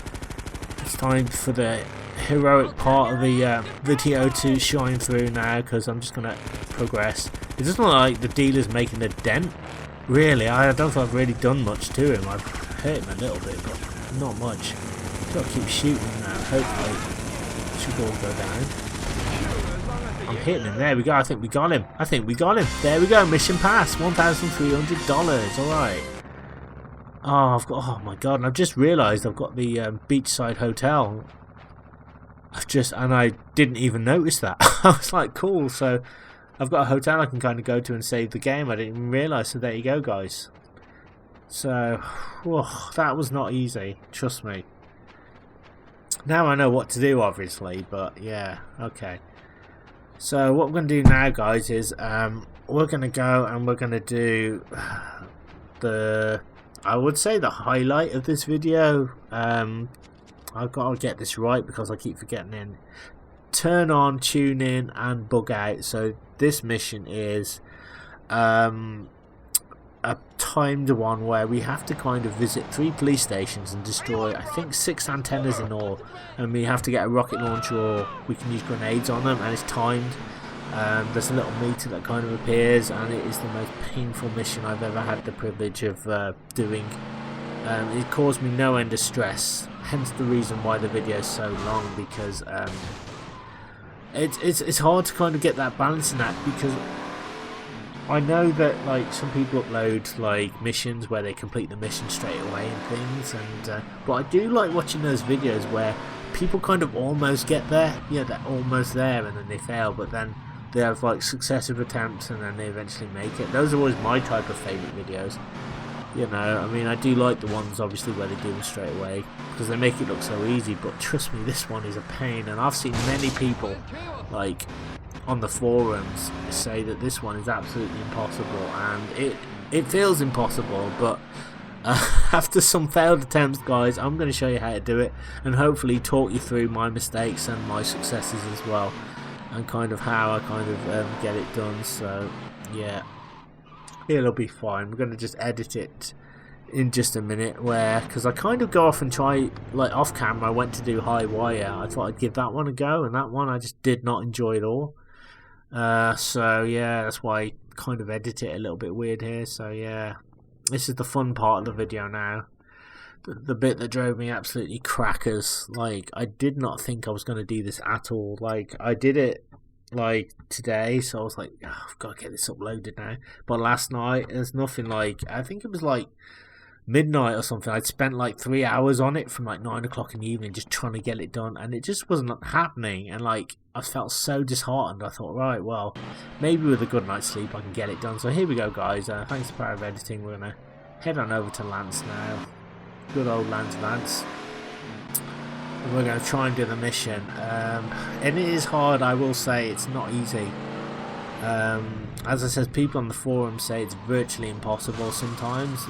it's time for the heroic part of the video to shine through now, because I'm just going to progress. It doesn't look like the dealer's making a dent, really. I don't think I've really done much to him. I've hurt him a little bit, but not much. Got to keep shooting now, hopefully it should all go down. I'm hitting him, there we go, I think we got him. There we go, mission passed, $1,300, alright. Oh my god, and I've just realised I've got the beachside hotel. And I didn't even notice that. I was like, cool, so I've got a hotel I can kind of go to and save the game. I didn't even realise, so there you go guys. So, that was not easy, trust me. Now I know what to do obviously, but yeah, okay. So what we're going to do now guys is, we're going to go and we're going to do I would say the highlight of this video. I've got to get this right because I keep forgetting in. Turn on, tune in, and bug out. So this mission is a timed one where we have to kind of visit 3 police stations and destroy, I think, 6 antennas in all. And we have to get a rocket launcher or we can use grenades on them, and it's timed. There's a little meter that kind of appears, and it is the most painful mission I've ever had the privilege of doing. It caused me no end of stress, hence the reason why the video is so long, because it's hard to kind of get that balance in that, because I know that like some people upload like missions where they complete the mission straight away and things, and but I do like watching those videos where people kind of almost get there. Yeah, they're almost there and then they fail, but then they have like successive attempts and then they eventually make it. Those are always my type of favourite videos. You know, I mean, I do like the ones obviously where they do them straight away because they make it look so easy, but trust me, this one is a pain, and I've seen many people like on the forums say that this one is absolutely impossible, and it feels impossible, but after some failed attempts, guys, I'm going to show you how to do it and hopefully talk you through my mistakes and my successes as well, and kind of how I kind of get it done. So yeah, it'll be fine. We're going to just edit it in just a minute, because I kind of go off and try, like off camera I went to do High Wire. I thought I'd give that one a go, and that one I just did not enjoy at all. So yeah, that's why I kind of edit it a little bit weird here. So yeah, this is the fun part of the video now, the bit that drove me absolutely crackers. Like, I did not think I was going to do this at all. Like, I did it like today, so I was like, oh, I've got to get this uploaded now. But last night, there's nothing, like, I think it was like midnight or something. I'd spent like 3 hours on it from like 9 o'clock in the evening just trying to get it done, and it just wasn't happening. And like, I felt so disheartened. I thought, right, well, maybe with a good night's sleep I can get it done. So here we go, guys. Thanks to Power of Editing, we're gonna head on over to Lance now. Good old Vance. And we're going to try and do the mission. And it is hard, I will say. It's not easy. As I said, people on the forum say it's virtually impossible sometimes.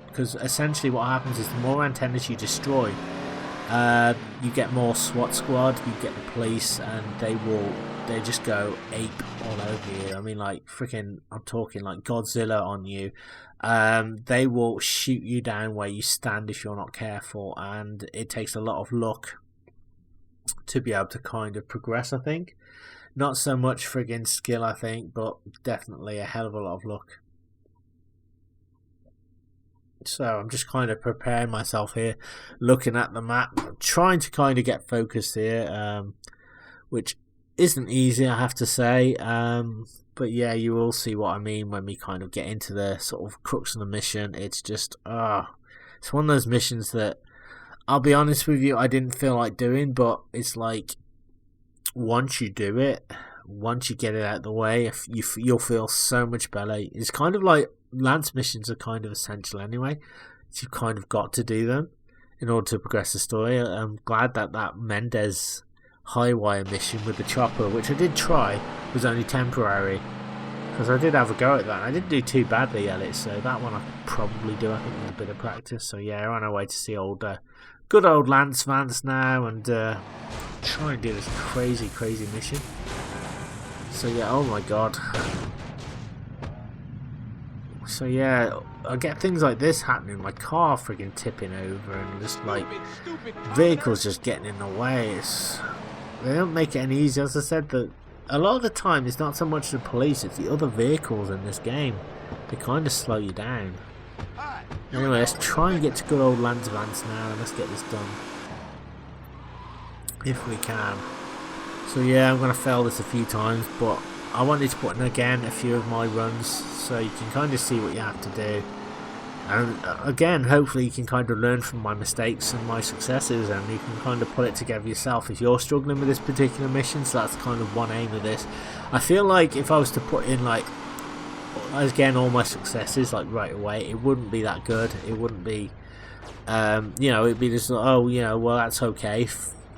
Because essentially what happens is the more antennas you destroy, you get more SWAT squad, you get the police, and they just go ape all over you. I mean, like, freaking, I'm talking like Godzilla on you. They will shoot you down where you stand if you're not careful, and it takes a lot of luck to be able to kind of progress, I think. Not so much friggin' skill, I think, but definitely a hell of a lot of luck. So I'm just kind of preparing myself here, looking at the map, trying to kind of get focused here, which isn't easy, I have to say. But yeah, you will see what I mean when we kind of get into the sort of crux of the mission. It's just, it's one of those missions that, I'll be honest with you, I didn't feel like doing, but it's like, once you do it, once you get it out of the way, you'll feel so much better. It's kind of like, Lance missions are kind of essential anyway. So you've kind of got to do them in order to progress the story. I'm glad that Mendez High Wire mission with the chopper, which I did try, was only temporary, because I did have a go at that. I didn't do too badly at it, so that one I could probably do, I think, with a bit of practice. So yeah, we're on our way to see good old Lance Vance now, and try and do this crazy mission. So yeah, oh my god. So yeah, I get things like this happening, my car friggin' tipping over, and just like vehicles just getting in the way. They don't make it any easier. As I said, that a lot of the time it's not so much the police, it's the other vehicles in this game. They kind of slow you down. Anyway, let's try and get to good old Lance Vance now, and let's get this done if we can. So yeah, I'm going to fail this a few times, but I wanted to put in again a few of my runs so you can kind of see what you have to do, and again, hopefully you can kind of learn from my mistakes and my successes, and you can kind of put it together yourself if you're struggling with this particular mission. So that's kind of one aim of this. I feel like if I was to put in, like, again, all my successes like right away, it wouldn't be that good. It wouldn't be you know, it'd be just like, oh, you know, well, that's okay,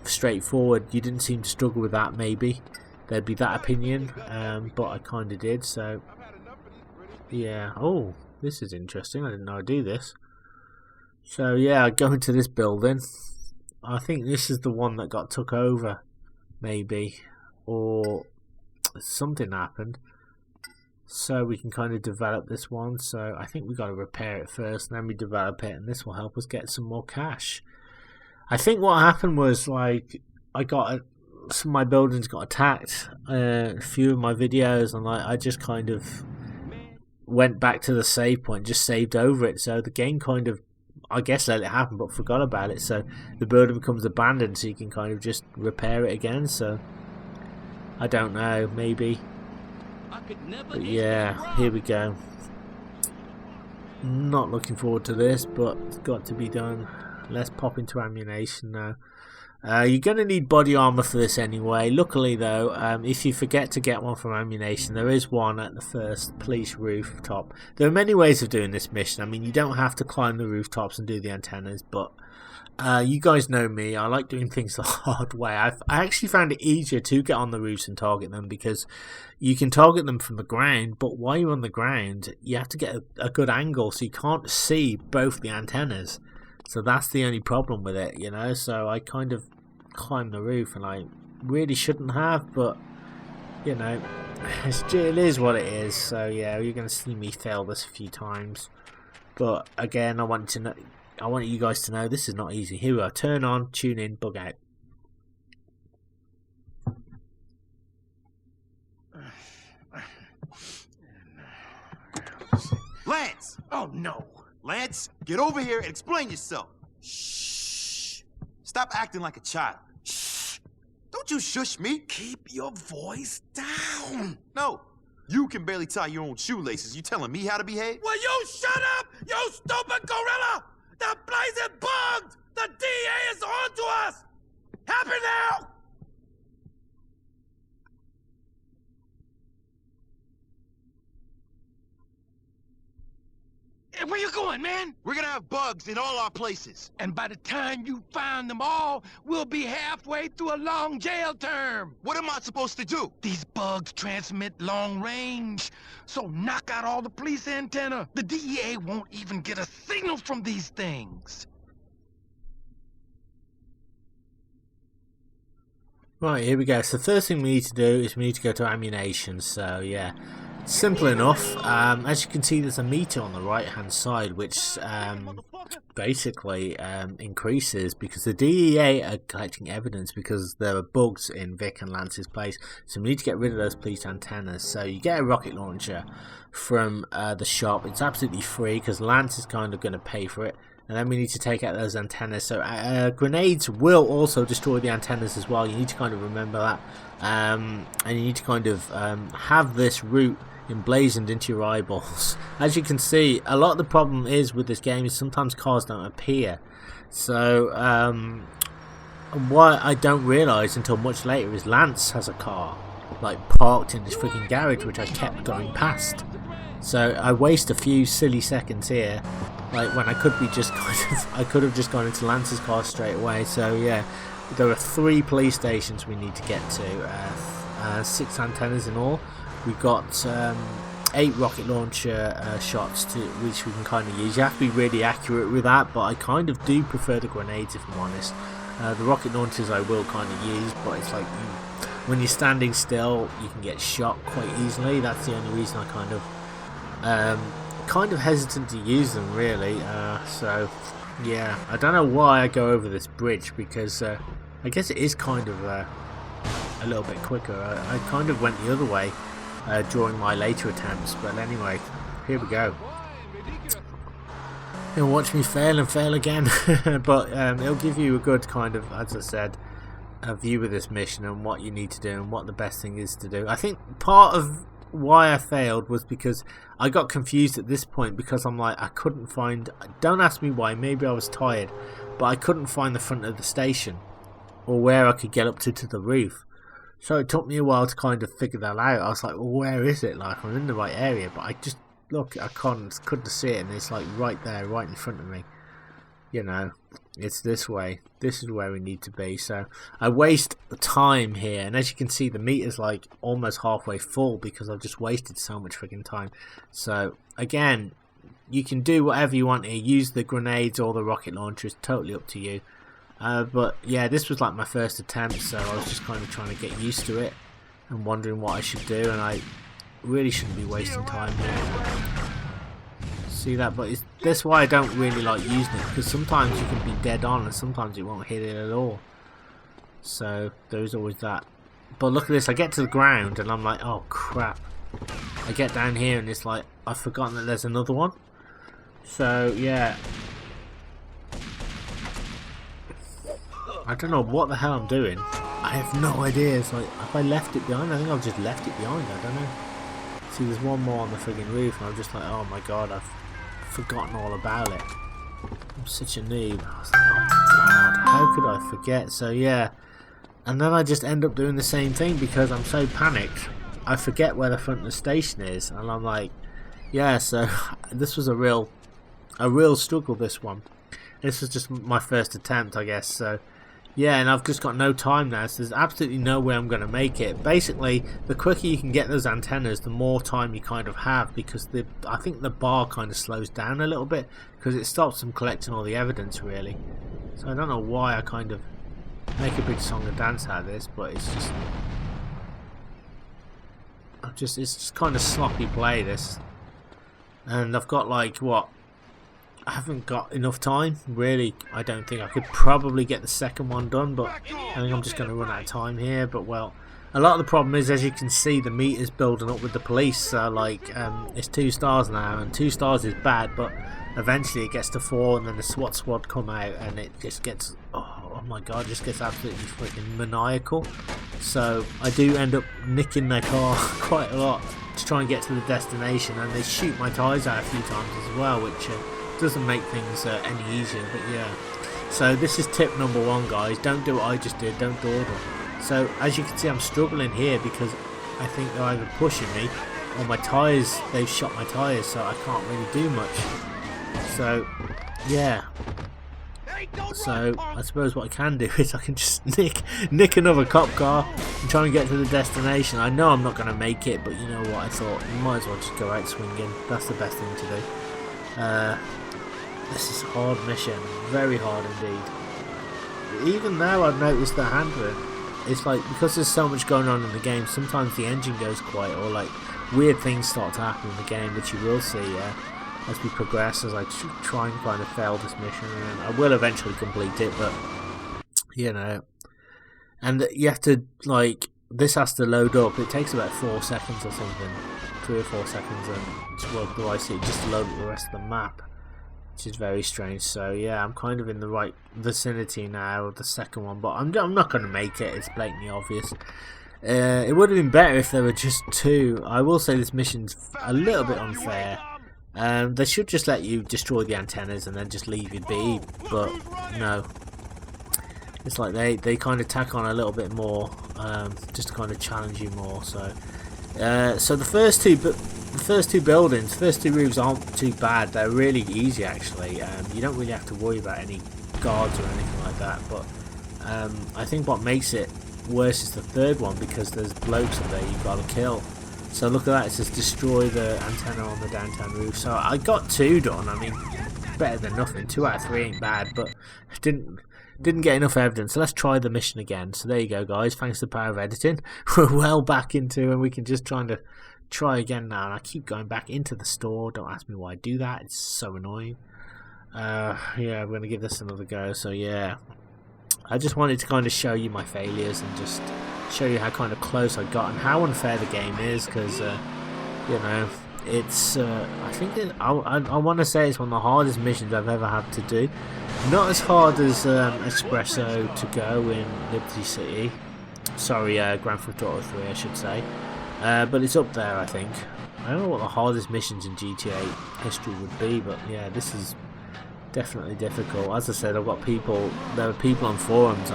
straightforward. You didn't seem to struggle with that, maybe there'd be that opinion, but I kind of did. So yeah, oh, this is interesting, I didn't know I'd do this. So yeah, I go into this building. I think this is the one that got took over, maybe, or something happened, so we can kind of develop this one. So I think we got to repair it first, and then we develop it, and this will help us get some more cash. I think what happened was, like, some of my buildings got attacked, a few of my videos, and like I just kind of went back to the save point, just saved over it, so the game kind of, I guess, let it happen but forgot about it, so the building becomes abandoned, so you can kind of just repair it again. So I don't know, maybe But yeah, here we go. Not looking forward to this, but it's got to be done. Let's pop into ammunition now. You're going to need body armor for this anyway. Luckily though, if you forget to get one from ammunition, there is one at the first police rooftop. There are many ways of doing this mission. I mean, you don't have to climb the rooftops and do the antennas, but you guys know me. I like doing things the hard way. I actually found it easier to get on the roofs and target them, because you can target them from the ground, but while you're on the ground, you have to get a good angle, so you can't see both the antennas. So that's the only problem with it, you know. So I kind of climbed the roof, and I really shouldn't have, but you know, it is what it is. So yeah, you're going to see me fail this a few times. But again, I want you guys to know this is not easy. Here we are. Turn on, tune in, bug out. Lance! Oh, no. Lance, get over here and explain yourself. Shh. Stop acting like a child. Shh. Don't you shush me. Keep your voice down. No. You can barely tie your own shoelaces. You telling me how to behave? Will you shut up, you stupid gorilla? The place is bugged. The DA is on to us. Happy now? Hey, where you going, man? We're gonna have bugs in all our places. And by the time you find them all, we'll be halfway through a long jail term. What am I supposed to do? These bugs transmit long range, so knock out all the police antenna. The DEA won't even get a signal from these things. Right, here we go. So the first thing we need to do is we need to go to ammunition. So yeah, simple enough. As you can see, there's a meter on the right hand side which basically increases because the DEA are collecting evidence because there are bugs in Vic and Lance's place. So we need to get rid of those police antennas. So you get a rocket launcher from the shop. It's absolutely free because Lance is kind of going to pay for it. And then we need to take out those antennas. So grenades will also destroy the antennas as well. You need to kind of remember that. And you need to kind of have this route emblazoned into your eyeballs. As you can see, a lot of the problem is with this game is sometimes cars don't appear. So what I don't realise until much later is Lance has a car like parked in this freaking garage which I kept going past. So I waste a few silly seconds here, like when I could be just I could have just gone into Lance's car straight away. So yeah, there are 3 police stations we need to get to, 6 antennas in all. We've got 8 rocket launcher shots which we can kind of use. You have to be really accurate with that, but I kind of do prefer the grenades if I'm honest. The rocket launchers I will kind of use, but it's like when you're standing still you can get shot quite easily. That's the only reason I kind of hesitant to use them really. So yeah, I don't know why I go over this bridge because I guess it is kind of a little bit quicker. I kind of went the other way during my later attempts, but anyway, here we go. You'll watch me fail and fail again. But it'll give you a good kind of, as I said, a view of this mission and what you need to do and what the best thing is to do. I think part of why I failed was because I got confused at this point because I'm like, I couldn't find, don't ask me why, maybe I was tired, but I couldn't find the front of the station or where I could get up to the roof. So it took me a while to kind of figure that out. I was like, well, where is it? Like, I'm in the right area, but I just, look, I couldn't see it, and it's like right there, right in front of me. You know, it's this way. This is where we need to be. So I waste time here, and as you can see, the meter's like almost halfway full because I've just wasted so much freaking time. So again, you can do whatever you want here. Use the grenades or the rocket launchers, totally up to you. But yeah, this was like my first attempt, so I was just kind of trying to get used to it and wondering what I should do, and I really shouldn't be wasting time here. See that? But that's why I don't really like using it, because sometimes you can be dead on and sometimes it won't hit it at all. So there's always that. But look at this, I get to the ground and I'm like, oh crap. I get down here and it's like, I've forgotten that there's another one. So yeah, I don't know what the hell I'm doing. I have no idea. It's like, have I left it behind? I think I've just left it behind. I don't know. See, there's one more on the friggin' roof, and I'm just like, oh my god, I've forgotten all about it. I'm such a noob. I was like, oh my god, how could I forget? So yeah, and then I just end up doing the same thing because I'm so panicked. I forget where the front of the station is, and I'm like, yeah. So this was a real struggle. This one. This was just my first attempt, I guess. So yeah, and I've just got no time now, so there's absolutely no way I'm going to make it. Basically, the quicker you can get those antennas, the more time you kind of have, because I think the bar kind of slows down a little bit, because it stops them collecting all the evidence, really. So I don't know why I kind of make a big song and dance out of this, but it's just kind of sloppy play, this. And I've got like, what? I haven't got enough time, really. I don't think I could probably get the second one done, but I think I'm just going to run out of time here. But well, a lot of the problem is, as you can see, the meter's building up with the police. So like, it's 2 stars now, and 2 stars is bad, but eventually it gets to 4, and then the SWAT squad come out, and it just gets, oh my god, it just gets absolutely freaking maniacal. So I do end up nicking their car quite a lot to try and get to the destination, and they shoot my tyres out a few times as well, which doesn't make things any easier. But yeah, so this is tip number 1, guys. Don't do what I just did, don't dawdle. So as you can see, I'm struggling here because I think they're either pushing me or my tyres, they've shot my tyres, so I can't really do much. So yeah, so I suppose what I can do is I can just nick another cop car and try and get to the destination. I know I'm not going to make it, but you know what, I thought you might as well just go out swinging. That's the best thing to do. This is a hard mission, very hard indeed. Even now I've noticed the handling. It's like, because there's so much going on in the game, sometimes the engine goes quiet, or like weird things start to happen in the game, which you will see as we progress, as I try and kind of fail this mission, and I will eventually complete it, but you know, and you have to, like, this has to load up. It takes about 4 seconds or something, 3 or 4 seconds, and well, do I see it, just to load up the rest of the map, which is very strange. So yeah, I'm kind of in the right vicinity now of the second one, but I'm not going to make it. It's blatantly obvious. It would have been better if there were just 2. I will say this mission's a little bit unfair. They should just let you destroy the antennas and then just leave you be, but no. It's like they kind of tack on a little bit more, just to kind of challenge you more. So so the first two buildings, first 2 roofs aren't too bad. They're really easy, actually. You don't really have to worry about any guards or anything like that, but I think what makes it worse is the third one, because there's blokes up there you've got to kill. So look at that, it says destroy the antenna on the downtown roof. So I got 2 done. I mean, better than nothing. 2 out of 3 ain't bad, but didn't get enough evidence. So let's try the mission again. So there you go, guys. Thanks to the power of editing, we're well back into, and we can just try again now. And I keep going back into the store. Don't ask me why I do that. It's so annoying. Yeah, I'm going to give this another go. So yeah, I just wanted to kind of show you my failures and just show you how kind of close I got and how unfair the game is, because you know, it's I think I want to say it's one of the hardest missions I've ever had to do. Not as hard as Espresso to go in Liberty City, sorry, Grand Theft Auto 3 I should say, but it's up there. I think I don't know what the hardest missions in GTA history would be, but yeah, this is definitely difficult. As I said, I've got there were people on forums,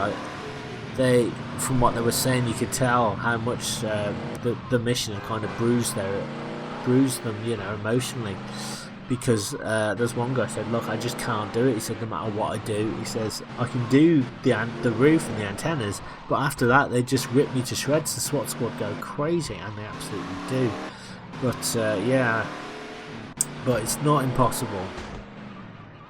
from what they were saying, you could tell how much the mission had kind of bruised them, you know, emotionally, because there's one guy said, look, I just can't do it. He said, no matter what I do, he says, I can do the roof and the antennas, but after that they just rip me to shreds. The SWAT squad go crazy, and they absolutely do. But yeah, but it's not impossible.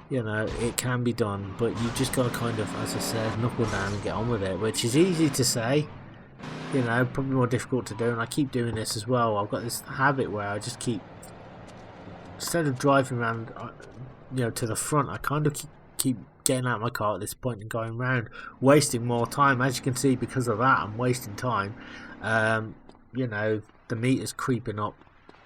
You know, it can be done, but you just got to kind of, as I said, knuckle down and get on with it, which is easy to say, you know, probably more difficult to do, and I keep doing this as well. I've got this habit where I just keep, instead of driving around, you know, to the front, I kind of keep getting out of my car at this point and going round, wasting more time. As you can see, because of that, I'm wasting time. You know, the meter's creeping up.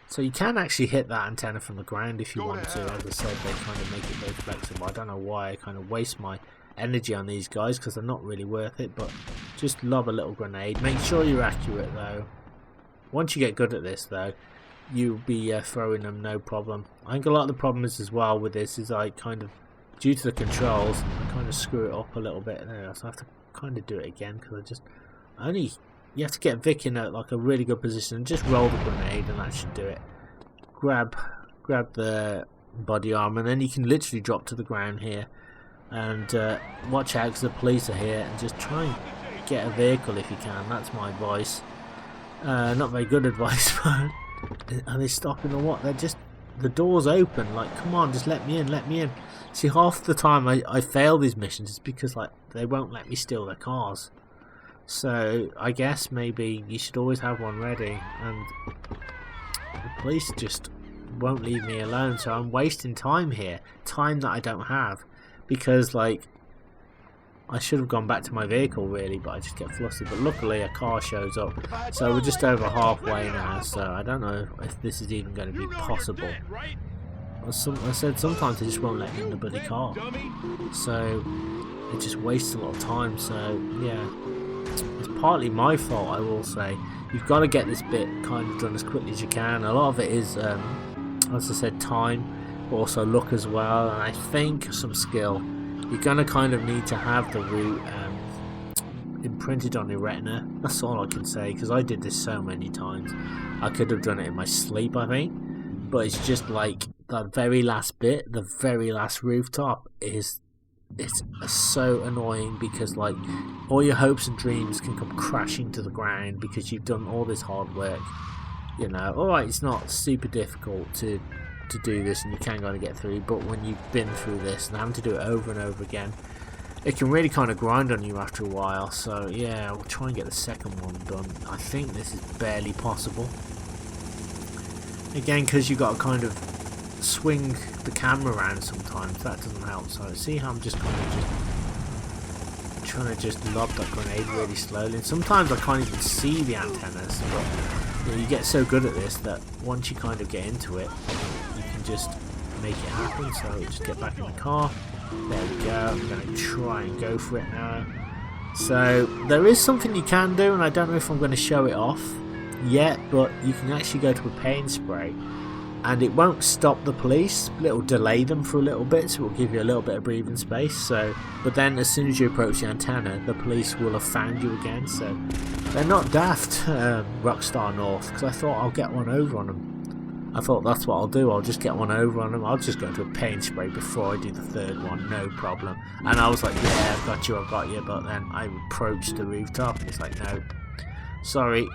So you can actually hit that antenna from the ground if you want to. As I said, they kind of make it very flexible. I don't know why I kind of waste my energy on these guys, because they're not really worth it, but just lob a little grenade. Make sure you're accurate though. Once you get good at this though, you'll be throwing them no problem. I think a lot of the problem is as well with this is I kind of, due to the controls, I kind of screw it up a little bit there, so I have to kind of do it again because you have to get Vic in like a really good position and just roll the grenade and that should do it. Grab the body armor and then you can literally drop to the ground here and watch out because the police are here and just try and get a vehicle if you can. That's my advice. Not very good advice, but are they stopping or what? They're just, the door's open, like come on, just let me in. See, half the time I fail these missions is because like they won't let me steal their cars. So I guess maybe you should always have one ready, and the police just won't leave me alone, so I'm wasting time here, time that I don't have, because like I should have gone back to my vehicle really, but I just get flustered. But luckily a car shows up, so we're just over halfway now, so I don't know if this is even going to be possible. I said sometimes they just won't let me in the bloody car, so it just wastes a lot of time. So yeah, it's partly my fault, I will say. You've got to get this bit kind of done as quickly as you can. A lot of it is, as I said, time, but also luck as well, and I think some skill. You're going to kind of need to have the route imprinted on your retina. That's all I can say, because I did this so many times. I could have done it in my sleep, I think, but it's just like that very last bit, the very last rooftop it's so annoying, because like all your hopes and dreams can come crashing to the ground because you've done all this hard work. You know, alright, it's not super difficult to do this and you can kind of get through, but when you've been through this and having to do it over and over again, it can really kind of grind on you after a while. So yeah, we'll try and get the second one done. I think this is barely possible, again because you've got to kind of swing the camera around sometimes. That doesn't help. So see how I'm just kind of trying to just lob that grenade really slowly, and sometimes I can't even see the antennas, but you know, you get so good at this that once you kind of get into it, you can just make it happen. So just get back in the car. There we go. I'm going to try and go for it now. So there is something you can do, and I don't know if I'm going to show it off yet, but you can actually go to a paint spray and it won't stop the police, it'll delay them for a little bit, so it'll give you a little bit of breathing space. So, but then as soon as you approach the antenna, the police will have found you again. So they're not daft, Rockstar North, because I thought I'll get one over on them. I thought that's what I'll do, I'll just get one over on them. I'll just go into a paint spray before I do the third one, no problem. And I was like, yeah, I've got you, but then I approached the rooftop and it's like, no, sorry,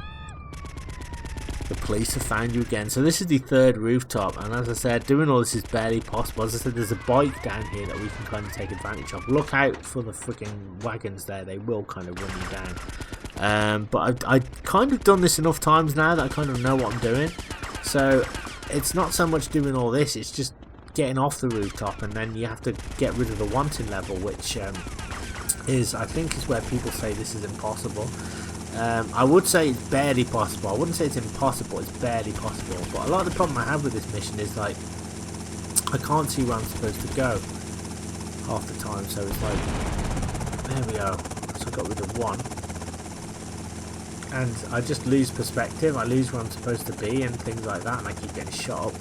the police have found you again. So this is the third rooftop, and as I said, doing all this is barely possible. As I said, there's a bike down here that we can kind of take advantage of. Look out for the freaking wagons there, they will kind of run you down. But I've kind of done this enough times now that I kind of know what I'm doing. So it's not so much doing all this, it's just getting off the rooftop, and then you have to get rid of the wanting level, which I think is where people say this is impossible. I would say it's barely possible. I wouldn't say it's impossible, it's barely possible. But a lot of the problem I have with this mission is like I can't see where I'm supposed to go half the time. So it's like, there we go. So I got rid of one, and I just lose perspective. I lose where I'm supposed to be and things like that, and I keep getting shot up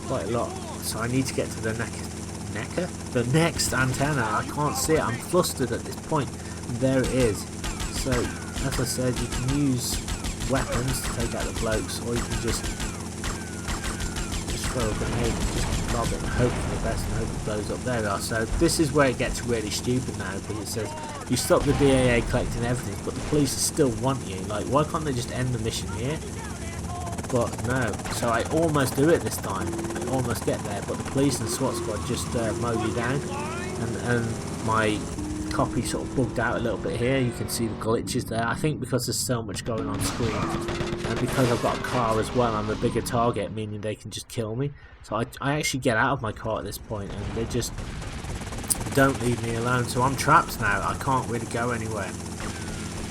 quite a lot. So I need to get to the the next antenna. I can't see it. I'm flustered at this point. There it is. So as I said, you can use weapons to take out the blokes, or you can just throw a grenade and just lob it and hope for the best and hope it blows up. There we are. So this is where it gets really stupid now, because it says you stop the BAA collecting everything, but the police still want you. Like, why can't they just end the mission here? But no. So I almost do it this time. I almost get there, but the police and SWAT squad just mow you down, and my copy sort of bugged out a little bit here. You can see the glitches there. I think because there's so much going on screen, and because I've got a car as well, I'm a bigger target, meaning they can just kill me. So I actually get out of my car at this point, and they just don't leave me alone. So I'm trapped now. I can't really go anywhere,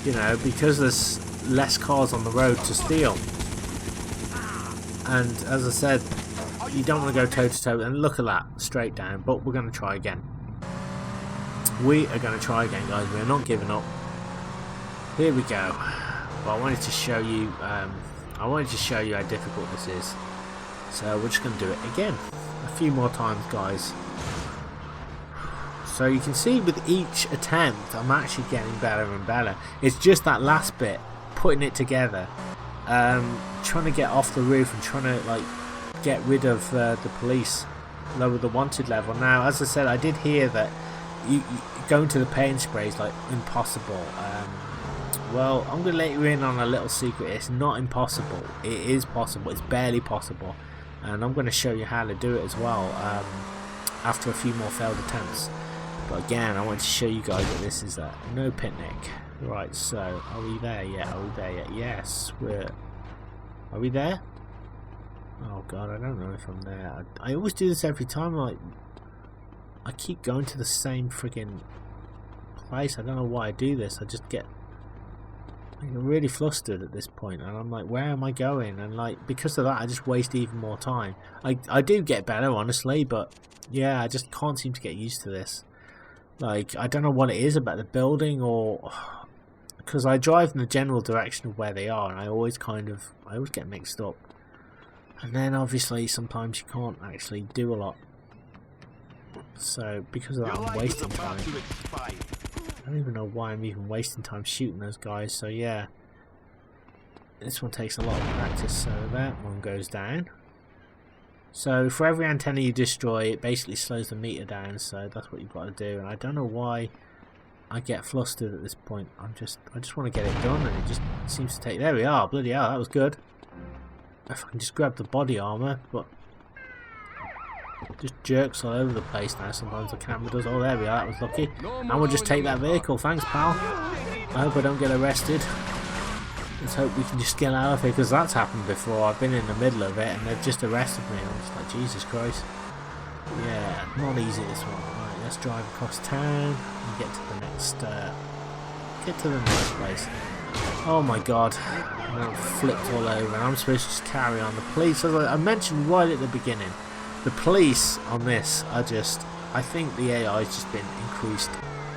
you know, because there's less cars on the road to steal. And as I said, you don't want to go toe to toe, and look at that, straight down. But we're going to try again. We are going to try again, guys. We're not giving up. Here we go. Well, I wanted to show you I wanted to show you how difficult this is. So we're just going to do it again. A few more times, guys. So you can see with each attempt, I'm actually getting better and better. It's just that last bit, putting it together. Trying to get off the roof and trying to like get rid of the police, lower the wanted level. Now, as I said, I did hear that you going to the paint spray is like impossible. Well, I'm going to let you in on a little secret. It's not impossible. It is possible. It's barely possible. And I'm going to show you how to do it as well after a few more failed attempts. But again, I want to show you guys that this is no picnic. Right, so are we there yet? Are we there yet? Yes, are we there? Oh god, I don't know if I'm there. I always do this every time. Like, I keep going to the same friggin' place. I don't know why I do this. I just get really flustered at this point, and I'm like, where am I going? And like, because of that, I just waste even more time. I do get better, honestly, but yeah, I just can't seem to get used to this. Like, I don't know what it is about the building, or because I drive in the general direction of where they are, and I always get mixed up. And then obviously sometimes you can't actually do a lot. So because of that, I'm wasting time. I don't even know why I'm even wasting time shooting those guys. So yeah, this one takes a lot of practice. So that one goes down. So for every antenna you destroy, it basically slows the meter down. So that's what you've got to do. And I don't know why I get flustered at this point. I just want to get it done, and it just seems to take. There we are. Bloody hell, that was good. If I can just grab the body armor, but it just jerks all over the place now. Sometimes the camera does. Oh, there we are. That was lucky. And we'll just take that vehicle. Thanks, pal. I hope I don't get arrested. Let's hope we can just get out of here, because that's happened before. I've been in the middle of it and they've just arrested me. I'm just like, Jesus Christ. Yeah, not easy this one. Right, let's drive across town and get to the next place. Oh my god, I'm flipped all over, and I'm supposed to just carry on. The police, as I mentioned right at the beginning, the police on this are just, I think the AI has just been increased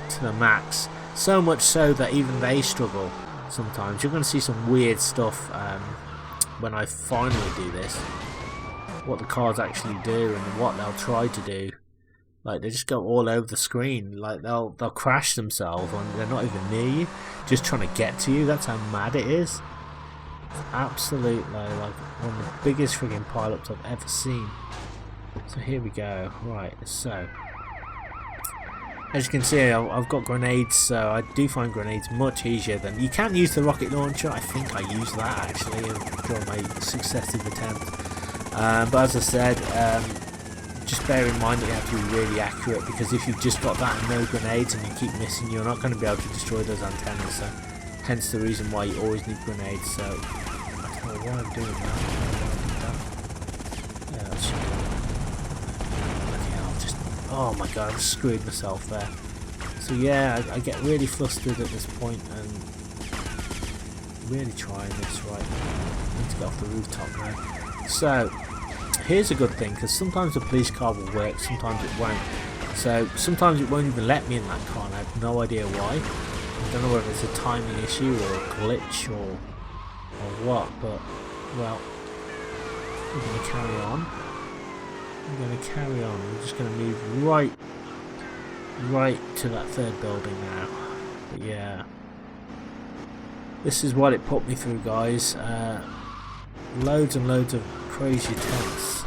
to the max, so much so that even they struggle sometimes. You're going to see some weird stuff when I finally do this, what the cars actually do and what they'll try to do. Like, they just go all over the screen. Like, they'll crash themselves when they're not even near you, just trying to get to you. That's how mad it is. It's absolutely like one of the biggest friggin' pileups I've ever seen. So here we go. Right, so as you can see, I've got grenades, so I do find grenades much easier than... You can use the rocket launcher. I think I used that actually during my successive attempt. But as I said, just bear in mind that you have to be really accurate, because if you've just got that and no grenades and you keep missing, you're not going to be able to destroy those antennas. So hence the reason why you always need grenades. So I don't know why I'm doing that. Yeah, that should be... Okay, I'll just... Oh my god, I screwed myself there. So yeah, I get really flustered at this point and really trying this. Right, I need to get off the rooftop now. So here's a good thing, because sometimes the police car will work, sometimes it won't. So sometimes it won't even let me in that car, and I have no idea why. I don't know whether it's a timing issue or a glitch or what, but well, we're going to carry on. We're just going to move right to that third building now. But yeah, this is what it put me through, guys. Loads and loads of crazy attempts.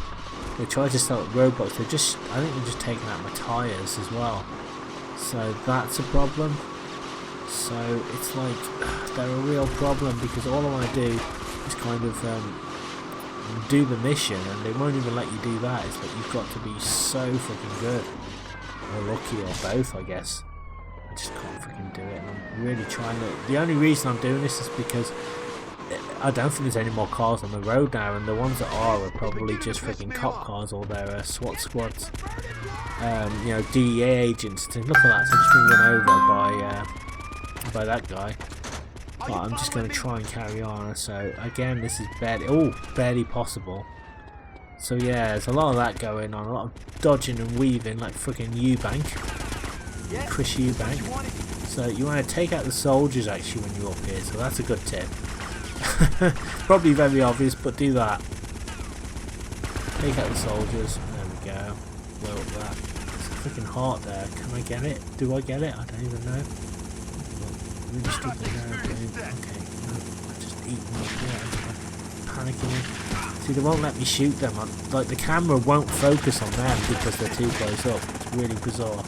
They tried to start roadblocks. I think they're just taking out my tyres as well. So that's a problem. So it's like they're a real problem, because all I want to do is kind of do the mission, and they won't even let you do that. It's like you've got to be so freaking good, or lucky, or both, I guess. I just can't freaking do it, and I'm really trying to. The only reason I'm doing this is because I don't think there's any more cars on the road now, and the ones that are probably just freaking cop cars, or they're SWAT squads, you know, DEA agents. And look at that, so I've just been run over by that guy. But I'm just going to try and carry on. So again, this is barely possible. So yeah, there's a lot of that going on, a lot of dodging and weaving like freaking Eubank, Chris Eubank. So you want to take out the soldiers actually when you're up here, so that's a good tip. Probably very obvious, but do that. Take out the soldiers. There we go. Blow up that. There's a freaking heart there. Can I get it? Do I get it? I don't even know. Really stupid there. Okay. No, I just eat them up. Yeah, panicking. See, they won't let me shoot them. Like, the camera won't focus on them because they're too close up. It's really bizarre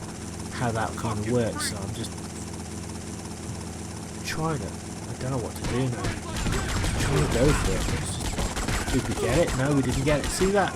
how that kind of works. So I'm just trying to. I don't know what to do now. I'm trying to go for it. Did we get it? No, we didn't get it. See that?